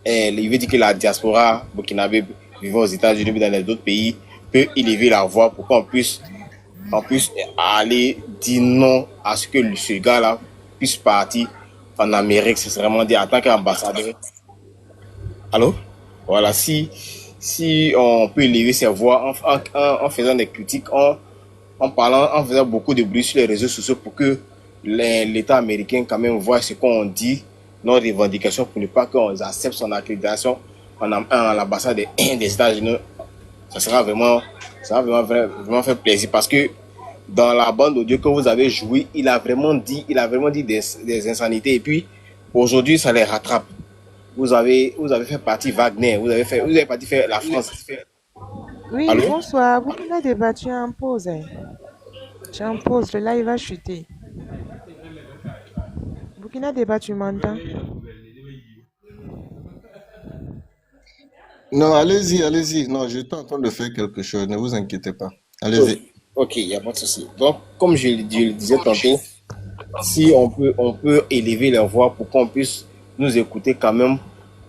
il veut dire que la diaspora burkinabé vivant aux États-Unis ou dans les autres pays peut élever la voix pour qu'on puisse aller dire non à ce que ce gars-là puisse partir en Amérique. C'est vraiment dire en tant qu'ambassadeur. Allô? Voilà, si on peut élever ses voix en faisant des critiques, en parlant, en faisant beaucoup de bruit sur les réseaux sociaux pour que l'État américain quand même voit ce qu'on dit, nos revendications, pour ne pas qu'on accepte son accréditation en l'ambassade des États-Unis. Ça va vraiment faire plaisir parce que dans la bande audio que vous avez joué, il a vraiment dit des insanités et puis aujourd'hui ça les rattrape. Vous avez fait partie Wagner, vous avez parti faire la France. Oui, allô? Bonsoir. Burkina Débat, tu es en pause. Tu es en pause, le live va chuter. Burkina Débat, tu m'entends? Non, allez-y. Non, j'étais en train de faire quelque chose, ne vous inquiétez pas. Allez-y. Ok, il n'y a pas de souci. Donc, comme je le disais tantôt, si on peut élever leur voix pour qu'on puisse nous écouter quand même,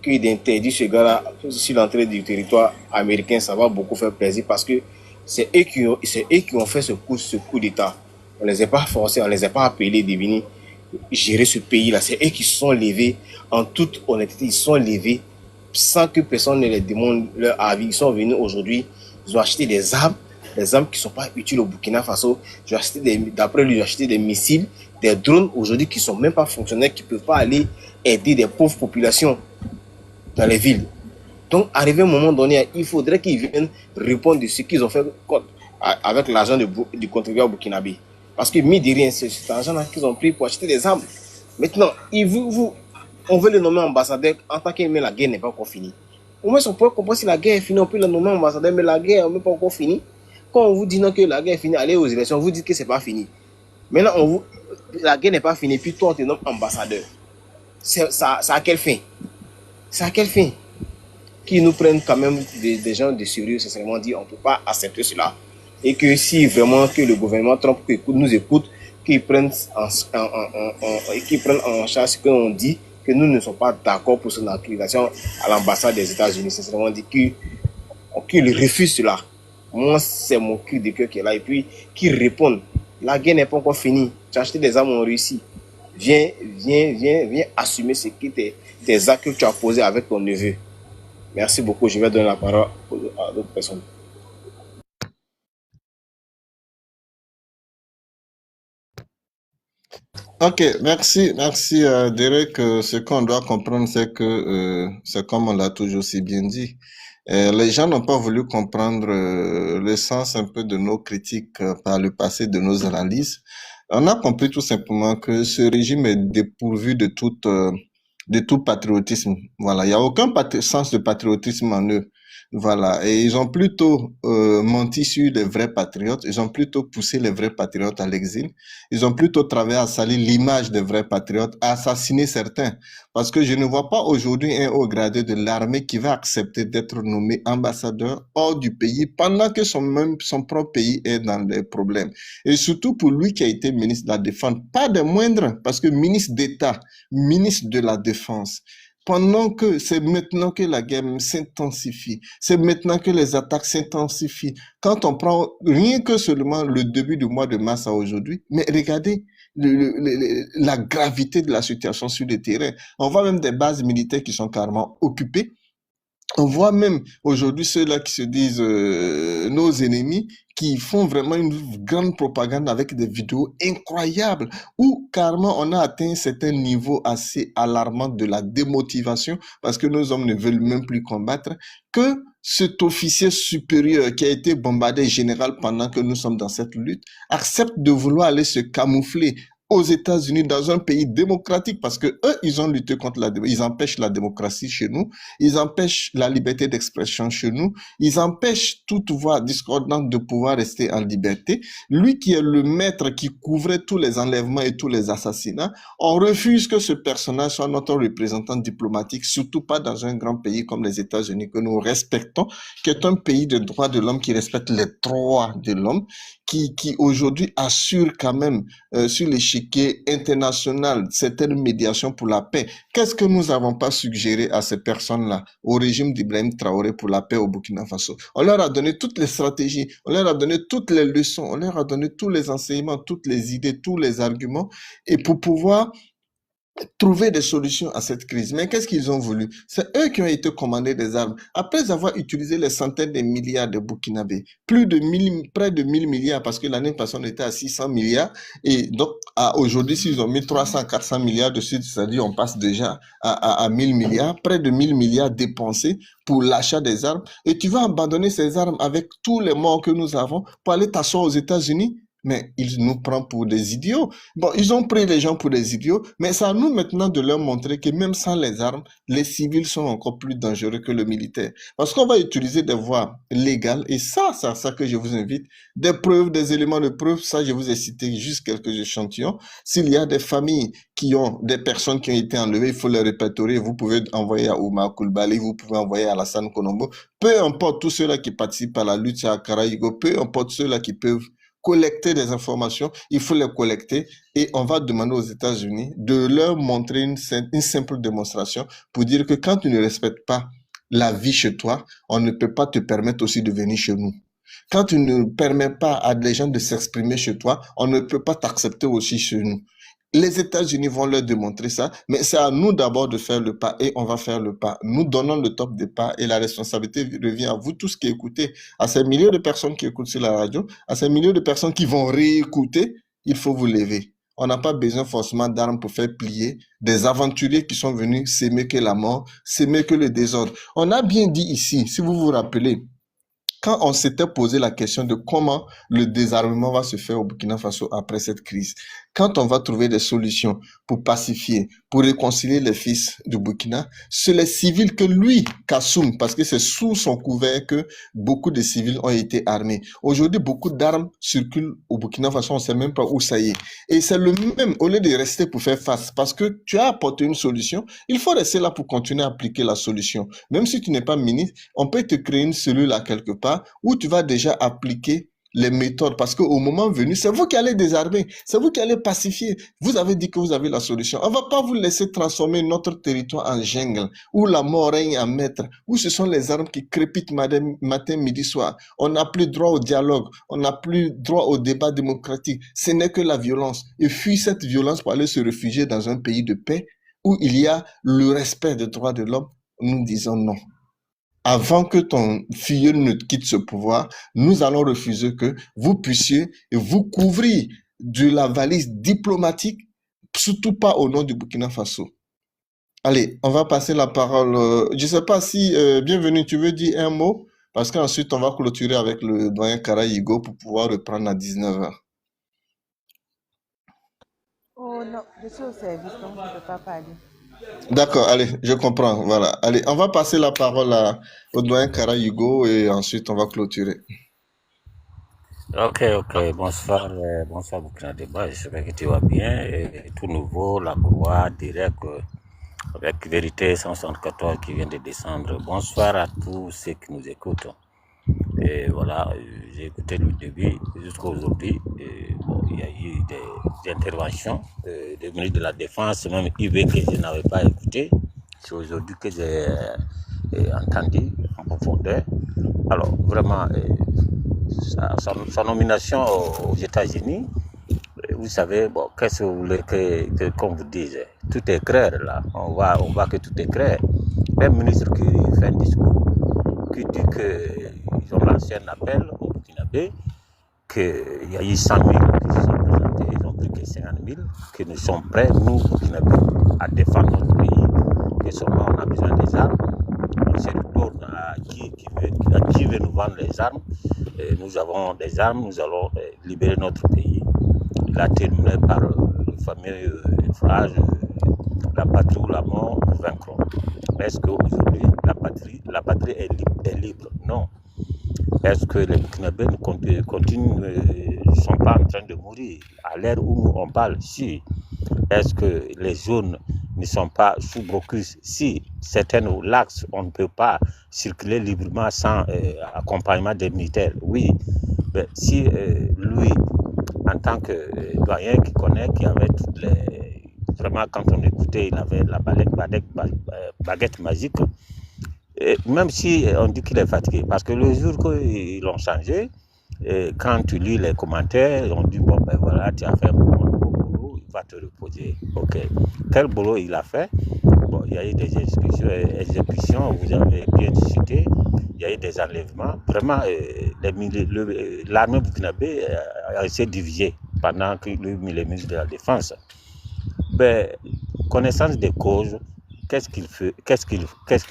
que d'interdire ce gars-là sur l'entrée du territoire américain, ça va beaucoup faire plaisir parce que c'est eux qui ont fait ce coup d'État. On ne les a pas forcés, on ne les a pas appelés de venir gérer ce pays-là. C'est eux qui se sont levés, en toute honnêteté, ils se sont levés sans que personne ne les demande leur avis. Ils sont venus aujourd'hui, ils ont acheté des armes qui ne sont pas utiles au Burkina Faso. D'après lui, ils ont acheté des missiles, des drones aujourd'hui qui ne sont même pas fonctionnels, qui ne peuvent pas aller aider des pauvres populations dans les villes. Donc, arrivé à un moment donné, il faudrait qu'ils viennent répondre de ce qu'ils ont fait avec l'argent du contribuable burkinabé. Parce que, mine de rien, c'est cet argent-là qu'ils ont pris pour acheter des armes. Maintenant, on veut le nommer ambassadeur en tant que mais la guerre n'est pas encore finie. Au moins, on peut comprendre si la guerre est finie, on peut le nommer ambassadeur, mais la guerre n'est pas encore finie. Quand on vous dit non, que la guerre est finie, allez aux élections, vous dites que ce n'est pas fini. Maintenant, la guerre n'est pas finie, puis toi, on te nomme ambassadeur. Ça a quelle fin? C'est à quelle fin? Qu'ils nous prennent quand même des gens de sérieux, c'est vraiment dit, on ne peut pas accepter cela. Et que si vraiment que le gouvernement Trump nous écoute, qu'ils prennent en charge ce qu'on dit, que nous ne sommes pas d'accord pour son accréditation à l'ambassade des États-Unis. C'est vraiment dit qu'ils refusent cela. Moi, c'est mon cri de cœur qui est là. Et puis, qu'ils répondent. La guerre n'est pas encore finie. Tu as acheté des armes en Russie. Viens assumer ce qui était tes actes que tu as posés avec ton neveu. Merci beaucoup. Je vais donner la parole à d'autres personnes. Ok, merci Derek. Ce qu'on doit comprendre, c'est que c'est comme on l'a toujours si bien dit. Les gens n'ont pas voulu comprendre le sens un peu de nos critiques par le passé, de nos analyses. On a compris tout simplement que ce régime est dépourvu de tout patriotisme. Voilà, il n'y a aucun sens de patriotisme en eux. Voilà, et ils ont plutôt menti sur les vrais patriotes, ils ont plutôt poussé les vrais patriotes à l'exil, ils ont plutôt travaillé à salir l'image des vrais patriotes, à assassiner certains. Parce que je ne vois pas aujourd'hui un haut gradé de l'armée qui va accepter d'être nommé ambassadeur hors du pays pendant que son propre pays est dans des problèmes. Et surtout pour lui qui a été ministre de la Défense, pas des moindres, parce que ministre d'État, ministre de la Défense, pendant que c'est maintenant que la guerre s'intensifie, c'est maintenant que les attaques s'intensifient. Quand on prend rien que seulement le début du mois de mars à aujourd'hui, mais regardez la gravité de la situation sur le terrain. On voit même des bases militaires qui sont carrément occupées. On voit même aujourd'hui ceux-là qui se disent nos ennemis, qui font vraiment une grande propagande avec des vidéos incroyables où carrément on a atteint un certain niveau assez alarmant de la démotivation parce que nos hommes ne veulent même plus combattre, que cet officier supérieur qui a été bombardé général pendant que nous sommes dans cette lutte accepte de vouloir aller se camoufler aux États-Unis, dans un pays démocratique, parce que eux, ils ont lutté contre ils empêchent la démocratie chez nous, ils empêchent la liberté d'expression chez nous, ils empêchent toute voix discordante de pouvoir rester en liberté. Lui qui est le maître qui couvrait tous les enlèvements et tous les assassinats, on refuse que ce personnage soit notre représentant diplomatique, surtout pas dans un grand pays comme les États-Unis que nous respectons, qui est un pays de droits de l'homme, qui respecte les droits de l'homme, qui aujourd'hui assure quand même sur l'échiquier échiquier international, certaines médiations pour la paix. Qu'est-ce que nous n'avons pas suggéré à ces personnes-là, au régime d'Ibrahim Traoré pour la paix au Burkina Faso? On leur a donné toutes les stratégies, on leur a donné toutes les leçons, on leur a donné tous les enseignements, toutes les idées, tous les arguments, et pour pouvoir trouver des solutions à cette crise. Mais qu'est-ce qu'ils ont voulu? C'est eux qui ont été commandés des armes. Après avoir utilisé les centaines de milliards de Burkinabés, près de 1000 milliards, parce que l'année passée, on était à 600 milliards. Et donc, aujourd'hui, s'ils ont mis 300, 400 milliards dessus, c'est-à-dire on passe déjà à 1000 milliards, près de 1000 milliards dépensés pour l'achat des armes. Et tu vas abandonner ces armes avec tous les morts que nous avons pour aller t'asseoir aux États-Unis? Mais ils nous prennent pour des idiots. Bon, ils ont pris les gens pour des idiots, mais c'est à nous maintenant de leur montrer que même sans les armes, les civils sont encore plus dangereux que le militaire. Parce qu'on va utiliser des voies légales, et ça que je vous invite, des preuves, des éléments de preuve, ça je vous ai cité juste quelques échantillons. S'il y a des familles qui ont des personnes qui ont été enlevées, il faut les répertorier. Vous pouvez envoyer à Oumar Coulibaly, vous pouvez envoyer à Alassane Konombo, peu importe tous ceux-là qui participent à la lutte à Karayigo, peu importe ceux-là qui peuvent collecter des informations, il faut les collecter et on va demander aux États-Unis de leur montrer une simple démonstration pour dire que quand tu ne respectes pas la vie chez toi, on ne peut pas te permettre aussi de venir chez nous. Quand tu ne permets pas à des gens de s'exprimer chez toi, on ne peut pas t'accepter aussi chez nous. Les États-Unis vont leur démontrer ça, mais c'est à nous d'abord de faire le pas et on va faire le pas. Nous donnons le top départ et la responsabilité revient à vous tous qui écoutez, à ces milliers de personnes qui écoutent sur la radio, à ces milliers de personnes qui vont réécouter, il faut vous lever. On n'a pas besoin forcément d'armes pour faire plier des aventuriers qui sont venus s'aimer que la mort, s'aimer que le désordre. On a bien dit ici, si vous vous rappelez, quand on s'était posé la question de comment le désarmement va se faire au Burkina Faso après cette crise, quand on va trouver des solutions pour pacifier, pour réconcilier les fils du Burkina, c'est les civils que lui, Kassoum, parce que c'est sous son couvert que beaucoup de civils ont été armés. Aujourd'hui, beaucoup d'armes circulent au Burkina Faso, on ne sait même pas où ça y est. Et c'est le même, au lieu de rester pour faire face, parce que tu as apporté une solution, il faut rester là pour continuer à appliquer la solution. Même si tu n'es pas ministre, on peut te créer une cellule à quelque part où tu vas déjà appliquer les méthodes, parce qu'au moment venu, c'est vous qui allez désarmer, c'est vous qui allez pacifier. Vous avez dit que vous avez la solution. On ne va pas vous laisser transformer notre territoire en jungle, où la mort règne à maître, où ce sont les armes qui crépitent matin, midi, soir. On n'a plus droit au dialogue, on n'a plus droit au débat démocratique. Ce n'est que la violence. Et fuir cette violence pour aller se réfugier dans un pays de paix, où il y a le respect des droits de l'homme, nous disons non. Avant que ton filleul ne quitte ce pouvoir, nous allons refuser que vous puissiez vous couvrir de la valise diplomatique, surtout pas au nom du Burkina Faso. Allez, on va passer la parole. Je ne sais pas si, bienvenue, tu veux dire un mot? Parce qu'ensuite, on va clôturer avec le doyen Karayigo pour pouvoir reprendre à 19h. Oh non, je suis au service, donc je ne peux pas parler. D'accord, allez, je comprends, voilà. Allez, on va passer la parole au doyen Karayigo et ensuite on va clôturer. Ok, bonsoir Burkina Débat, j'espère que tu vas bien. Et tout nouveau, la Croix, direct, avec Vérité 174 qui vient de descendre. Bonsoir à tous ceux qui nous écoutent. Et voilà, j'ai écouté le début jusqu'à aujourd'hui. Bon, il y a eu des interventions des ministres de la Défense, même IB que je n'avais pas écouté. C'est aujourd'hui que j'ai entendu en profondeur. Alors, vraiment, sa nomination aux États-Unis, vous savez, bon, qu'est-ce que vous voulez qu'on vous dise? Tout est clair là, on voit que tout est clair. Même ministre qui fait un discours, qui dit qu'ils ont lancé un appel au Burkinabé, qu'il y a eu 100 000 qui se sont présentés, ils n'ont plus que 50 000, que nous sommes prêts, nous, Burkinabé, à défendre notre pays, que seulement on a besoin des armes. On se retourne à qui veut nous vendre les armes. Et nous avons des armes, nous allons libérer notre pays. Il a terminé par le fameux phrase la patrie ou la mort, nous vaincrons. Est-ce qu'aujourd'hui, la patrie est libre? Non. Est-ce que les Burkinabés ne sont pas en train de mourir à l'heure où nous on parle? Si. Est-ce que les zones ne sont pas sous blocus? Si. Certains lacs, on ne peut pas circuler librement sans accompagnement des militaires. Oui. Mais si lui, en tant que doyen qui connaît, qui avait toutes les... Vraiment, quand on écoutait, il avait la baguette magique. Et même si on dit qu'il est fatigué, parce que le jour qu'ils l'ont changé, quand tu lis les commentaires, on dit, bon, ben voilà, tu as fait un beau boulot, il va te reposer. Ok. Quel boulot il a fait? Bon, il y a eu des exécutions, vous avez bien cité, il y a eu des enlèvements. Vraiment, l'armée burkinabé a été divisée pendant que le ministre de la Défense. Ben, connaissance des causes, qu'est-ce qu'il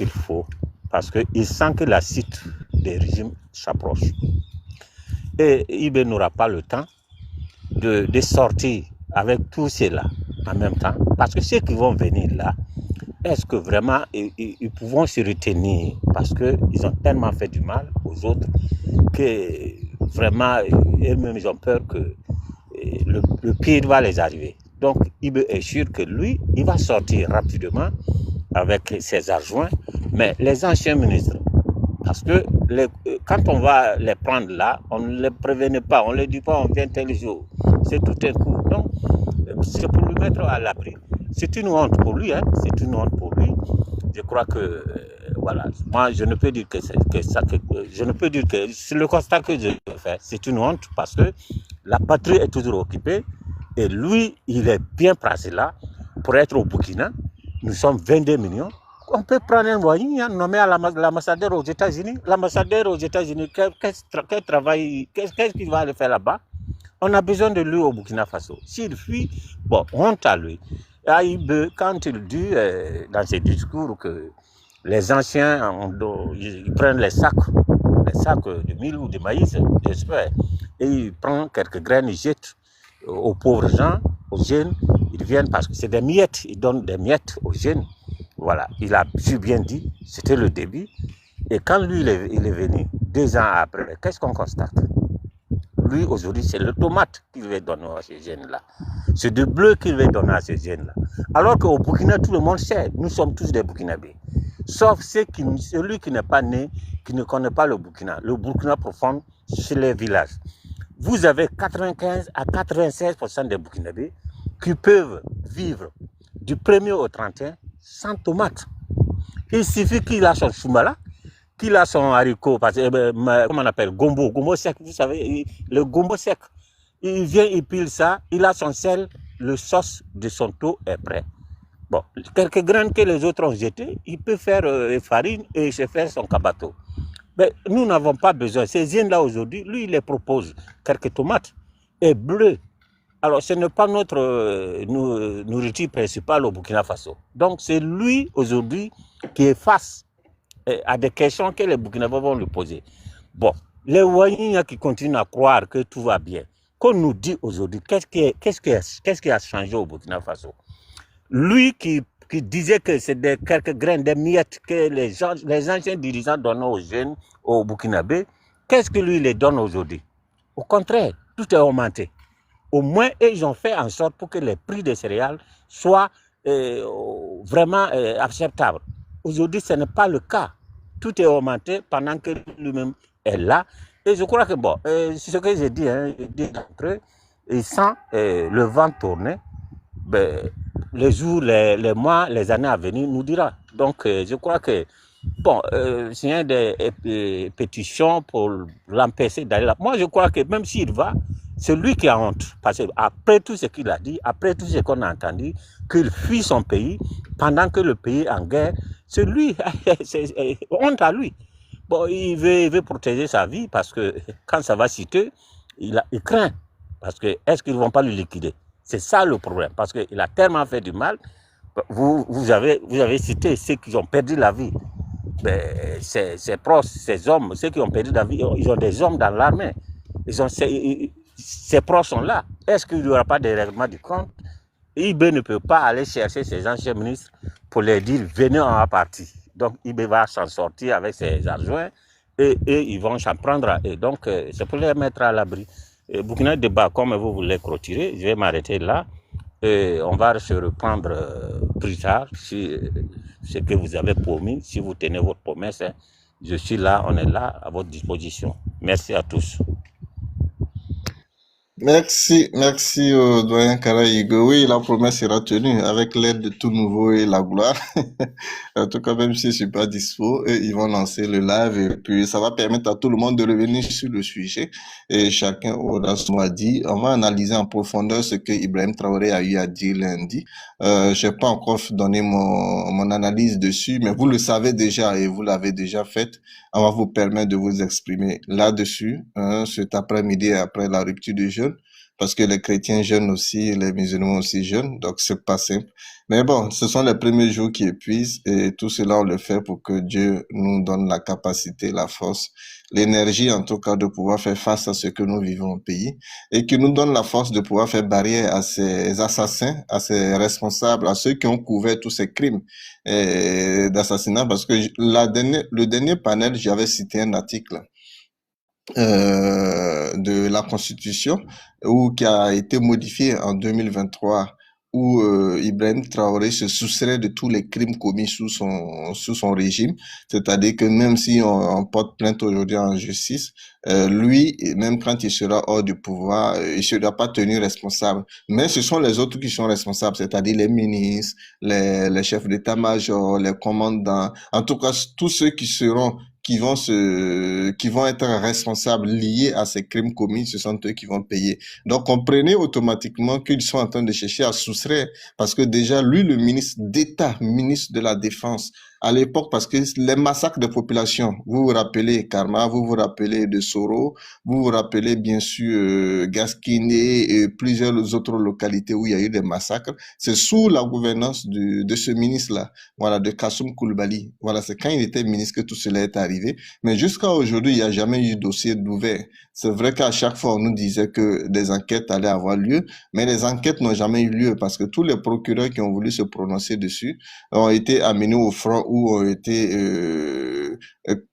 faut? Parce qu'il sent que la suite des régimes s'approche. Et Ibé n'aura pas le temps de sortir avec tous ceux-là en même temps. Parce que ceux qui vont venir là, est-ce que vraiment ils pourront se retenir? Parce qu'ils ont tellement fait du mal aux autres que vraiment, eux-mêmes, ils ont peur que le pire va les arriver. Donc, Ibé est sûr que lui, il va sortir rapidement avec ses adjoints, mais les anciens ministres, parce que quand on va les prendre là, on ne les prévenait pas, on ne les dit pas, on vient tel jour. C'est tout un coup. Donc, c'est pour lui mettre à l'abri. C'est une honte pour lui, hein. C'est une honte pour lui. Je crois que, voilà, moi, je ne peux dire que je ne peux dire que c'est le constat que je fais. C'est une honte parce que la patrie est toujours occupée et lui, il est bien placé là pour être au Burkina. Nous sommes 22 millions. On peut prendre un voyou, nommer à l'ambassadeur aux États-Unis. L'ambassadeur aux États-Unis, quel travail, qu'est-ce qu'il va aller faire là-bas? On a besoin de lui au Burkina Faso. S'il fuit, bon, honte à lui. Aïbe, quand il dit dans ses discours que les anciens, ils prennent les sacs de mil ou de maïs, j'espère, et ils prennent quelques graines, ils jettent aux pauvres gens, aux jeunes, ils viennent parce que c'est des miettes, ils donnent des miettes aux jeunes. Voilà, il a bien dit, c'était le début. Et quand lui, il est venu, 2 ans après, qu'est-ce qu'on constate? Lui, aujourd'hui, c'est le tomate qu'il veut donner à ces jeunes-là. C'est du bleu qu'il veut donner à ces jeunes-là. Alors qu'au Burkina, tout le monde sait, nous sommes tous des Burkinabés. Sauf celui qui n'est pas né, qui ne connaît pas le Burkina profond, chez les villages. Vous avez 95 à 96% des Burkinabés qui peuvent vivre du 1er au 31 sans tomate. Il suffit qu'il a son choumala, qu'il a son haricot, parce que, comment on appelle, gombo sec, vous savez, le gombo sec. Il vient, il pile ça, il a son sel, le sauce de son taux est prêt. Bon, quelques graines que les autres ont jetées, il peut faire farine et se faire son cabato. Mais nous n'avons pas besoin. Ces jeunes-là aujourd'hui, lui, il les propose quelques tomates et bleu. Alors, ce n'est pas notre nourriture principale au Burkina Faso. Donc, c'est lui, aujourd'hui, qui est face à des questions que les Burkinabés vont lui poser. Bon, les Ouaïens qui continuent à croire que tout va bien, qu'on nous dit aujourd'hui, qu'est-ce qui a changé au Burkina Faso? Lui qui disait que c'est quelques graines, des miettes que les anciens dirigeants donnaient aux jeunes, aux Burkinabés, qu'est-ce que lui les donne aujourd'hui? Au contraire, tout est augmenté. Au moins, ils ont fait en sorte pour que les prix des céréales soient vraiment acceptables. Aujourd'hui, ce n'est pas le cas. Tout est augmenté pendant que lui-même est là. Et je crois que, bon, c'est ce que j'ai dit, d'entre eux, ils sentent le vent tourner. Ben, les jours, les mois, les années à venir nous dira. Donc, je crois que, bon, s'il y a des pétitions pour l'empêcher d'aller là, moi, je crois que même s'il va, c'est lui qui a honte. Parce qu'après tout ce qu'il a dit, après tout ce qu'on a entendu, qu'il fuit son pays, pendant que le pays est en guerre, c'est lui, c'est honte à lui. Bon, il veut protéger sa vie parce que quand ça va citer, il craint. Parce que est-ce qu'ils ne vont pas le liquider? C'est ça le problème. Parce qu'il a tellement fait du mal. Vous avez cité ceux qui ont perdu la vie. Ben, ces proches, ces hommes, ceux qui ont perdu la vie, ils ont des hommes dans l'armée. Ces proches sont là. Est-ce qu'il n'y aura pas de règlement du compte? Ibé ne peut pas aller chercher ses anciens ministres pour leur dire venez, on va partir. Donc Ibé va s'en sortir avec ses adjoints et ils vont s'en prendre. Et donc c'est pour les mettre à l'abri. Burkina Débat, comme vous voulez clôturer, je vais m'arrêter là. Et on va se reprendre plus tard si ce que vous avez promis, si vous tenez votre promesse. Hein. Je suis là, on est là à votre disposition. Merci à tous. Merci doyen Karaïgo. Oui, la promesse sera tenue avec l'aide de tout nouveau et la gloire. En tout cas, même si je suis pas dispo, eux, ils vont lancer le live et puis ça va permettre à tout le monde de revenir sur le sujet et chacun aura son mot à dire. On va analyser en profondeur ce que Ibrahim Traoré a eu à dire lundi. J'ai pas encore donné mon analyse dessus, mais vous le savez déjà et vous l'avez déjà fait. On va vous permettre de vous exprimer là-dessus, cet après-midi après la rupture du jeûne, parce que les chrétiens jeûnent aussi, les musulmans aussi jeûnent, donc c'est pas simple. Mais bon, ce sont les premiers jours qui épuisent et tout cela on le fait pour que Dieu nous donne la capacité, la force, l'énergie en tout cas de pouvoir faire face à ce que nous vivons au pays et qui nous donne la force de pouvoir faire barrière à ces assassins, à ces responsables, à ceux qui ont couvert tous ces crimes d'assassinat, parce que le dernier panel, j'avais cité un article de la Constitution ou qui a été modifié en 2023 où Ibrahim Traoré se soustrait de tous les crimes commis sous son régime, c'est-à-dire que même si on porte plainte aujourd'hui en justice, lui, même quand il sera hors du pouvoir, il ne sera pas tenu responsable. Mais ce sont les autres qui sont responsables, c'est-à-dire les ministres, les chefs d'état-major, les commandants, en tout cas tous ceux qui vont être responsables liés à ces crimes commis, ce sont eux qui vont payer. Donc, comprenez automatiquement qu'ils sont en train de chercher à soustraire, parce que déjà, lui, le ministre d'État, ministre de la Défense, à l'époque, parce que les massacres de population, vous vous rappelez Karma, vous vous rappelez de Soro, vous vous rappelez bien sûr Gasquiné et plusieurs autres localités où il y a eu des massacres, c'est sous la gouvernance de ce ministre-là, voilà, de Kassoum Koulibaly. Voilà, c'est quand il était ministre que tout cela est arrivé. Mais jusqu'à aujourd'hui, il n'y a jamais eu de dossier d'ouvert. C'est vrai qu'à chaque fois, on nous disait que des enquêtes allaient avoir lieu, mais les enquêtes n'ont jamais eu lieu parce que tous les procureurs qui ont voulu se prononcer dessus ont été amenés au front ou ont été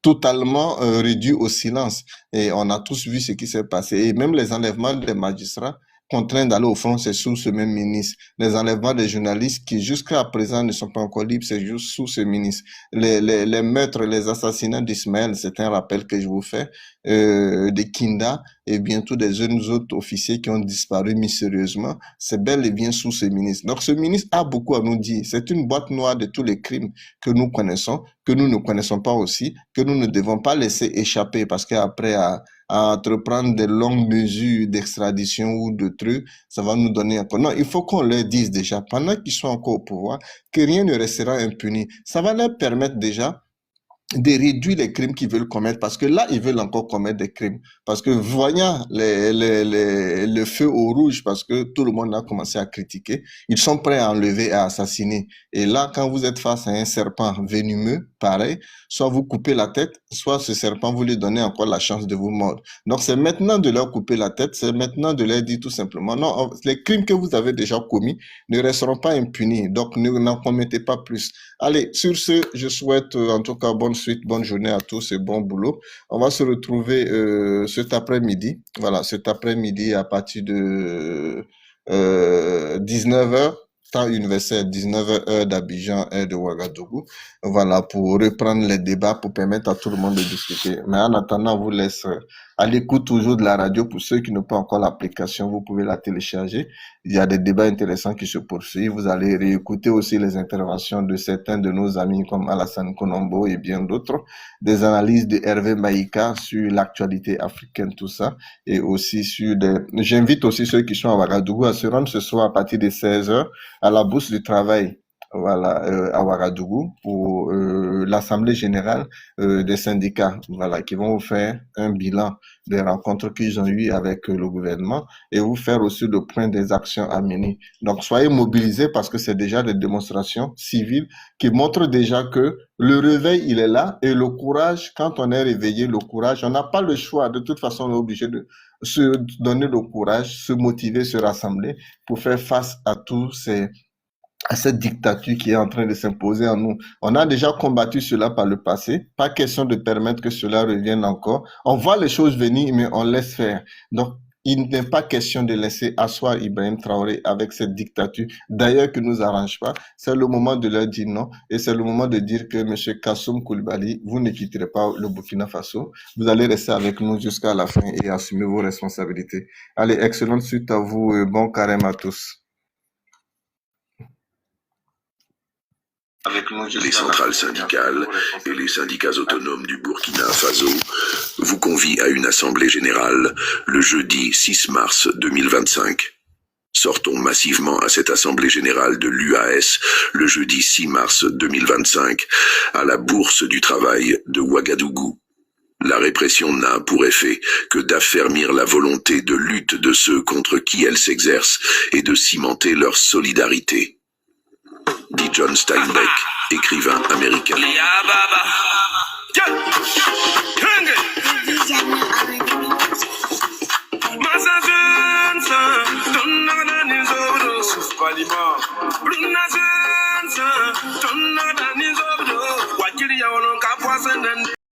totalement réduits au silence. Et on a tous vu ce qui s'est passé. Et même les enlèvements des magistrats contraints d'aller au front, c'est sous ce même ministre. Les enlèvements des journalistes qui jusqu'à présent ne sont pas encore libres, c'est juste sous ce ministre. Les meurtres, les assassinats d'Ismaël, c'est un rappel que je vous fais, de Kinda et bientôt des autres officiers qui ont disparu mystérieusement, c'est bel et bien sous ce ministre. Donc ce ministre a beaucoup à nous dire. C'est une boîte noire de tous les crimes que nous connaissons, que nous ne connaissons pas aussi, que nous ne devons pas laisser échapper parce qu'après à entreprendre des longues mesures d'extradition ou de trucs, ça va nous donner encore. Non, il faut qu'on leur dise déjà, pendant qu'ils sont encore au pouvoir, que rien ne restera impuni. Ça va leur permettre déjà de réduire les crimes qu'ils veulent commettre, parce que là, ils veulent encore commettre des crimes. Parce que voyant le feu au rouge, parce que tout le monde a commencé à critiquer, ils sont prêts à enlever et à assassiner. Et là, quand vous êtes face à un serpent venimeux, pareil, soit vous coupez la tête, soit ce serpent, vous lui donnez encore la chance de vous mordre. Donc, c'est maintenant de leur couper la tête, c'est maintenant de leur dire tout simplement, non, les crimes que vous avez déjà commis ne resteront pas impunis. Donc, n'en commettez pas plus. Allez, sur ce, je souhaite en tout cas bonne suite, bonne journée à tous et bon boulot. On va se retrouver cet après-midi. Voilà, cet après-midi à partir de 19h, temps universel, 19h heure d'Abidjan, heure de Ouagadougou. Voilà, pour reprendre les débats, pour permettre à tout le monde de discuter. Mais en attendant, on vous laisse à l'écoute toujours de la radio. Pour ceux qui n'ont pas encore l'application, vous pouvez la télécharger. Il y a des débats intéressants qui se poursuivent. Vous allez réécouter aussi les interventions de certains de nos amis comme Alassane Konombo et bien d'autres. Des analyses de Hervé Maïka sur l'actualité africaine, tout ça. Et aussi j'invite aussi ceux qui sont à Ouagadougou à se rendre ce soir à partir de 16h à la Bourse du Travail. Voilà, à Ouagadougou pour l'Assemblée générale des syndicats, voilà, qui vont vous faire un bilan des rencontres qu'ils ont eues avec le gouvernement et vous faire aussi le point des actions à mener. Donc, soyez mobilisés parce que c'est déjà des démonstrations civiles qui montrent déjà que le réveil, il est là et le courage, quand on est réveillé, le courage, on n'a pas le choix. De toute façon, on est obligé de se donner le courage, se motiver, se rassembler pour faire face à à cette dictature qui est en train de s'imposer en nous. On a déjà combattu cela par le passé. Pas question de permettre que cela revienne encore. On voit les choses venir, mais on laisse faire. Donc, il n'est pas question de laisser asseoir Ibrahim Traoré avec cette dictature, d'ailleurs qui ne nous arrange pas. C'est le moment de leur dire non et c'est le moment de dire que M. Kassoum Koulibaly, vous ne quitterez pas le Burkina Faso, vous allez rester avec nous jusqu'à la fin et assumer vos responsabilités. Allez, excellente suite à vous et bon carême à tous. Les centrales syndicales et les syndicats autonomes du Burkina Faso vous convient à une assemblée générale le jeudi 6 mars 2025. Sortons massivement à cette assemblée générale de l'UAS le jeudi 6 mars 2025 à la Bourse du Travail de Ouagadougou. La répression n'a pour effet que d'affermir la volonté de lutte de ceux contre qui elle s'exerce et de cimenter leur solidarité. Dit John Steinbeck, écrivain américain.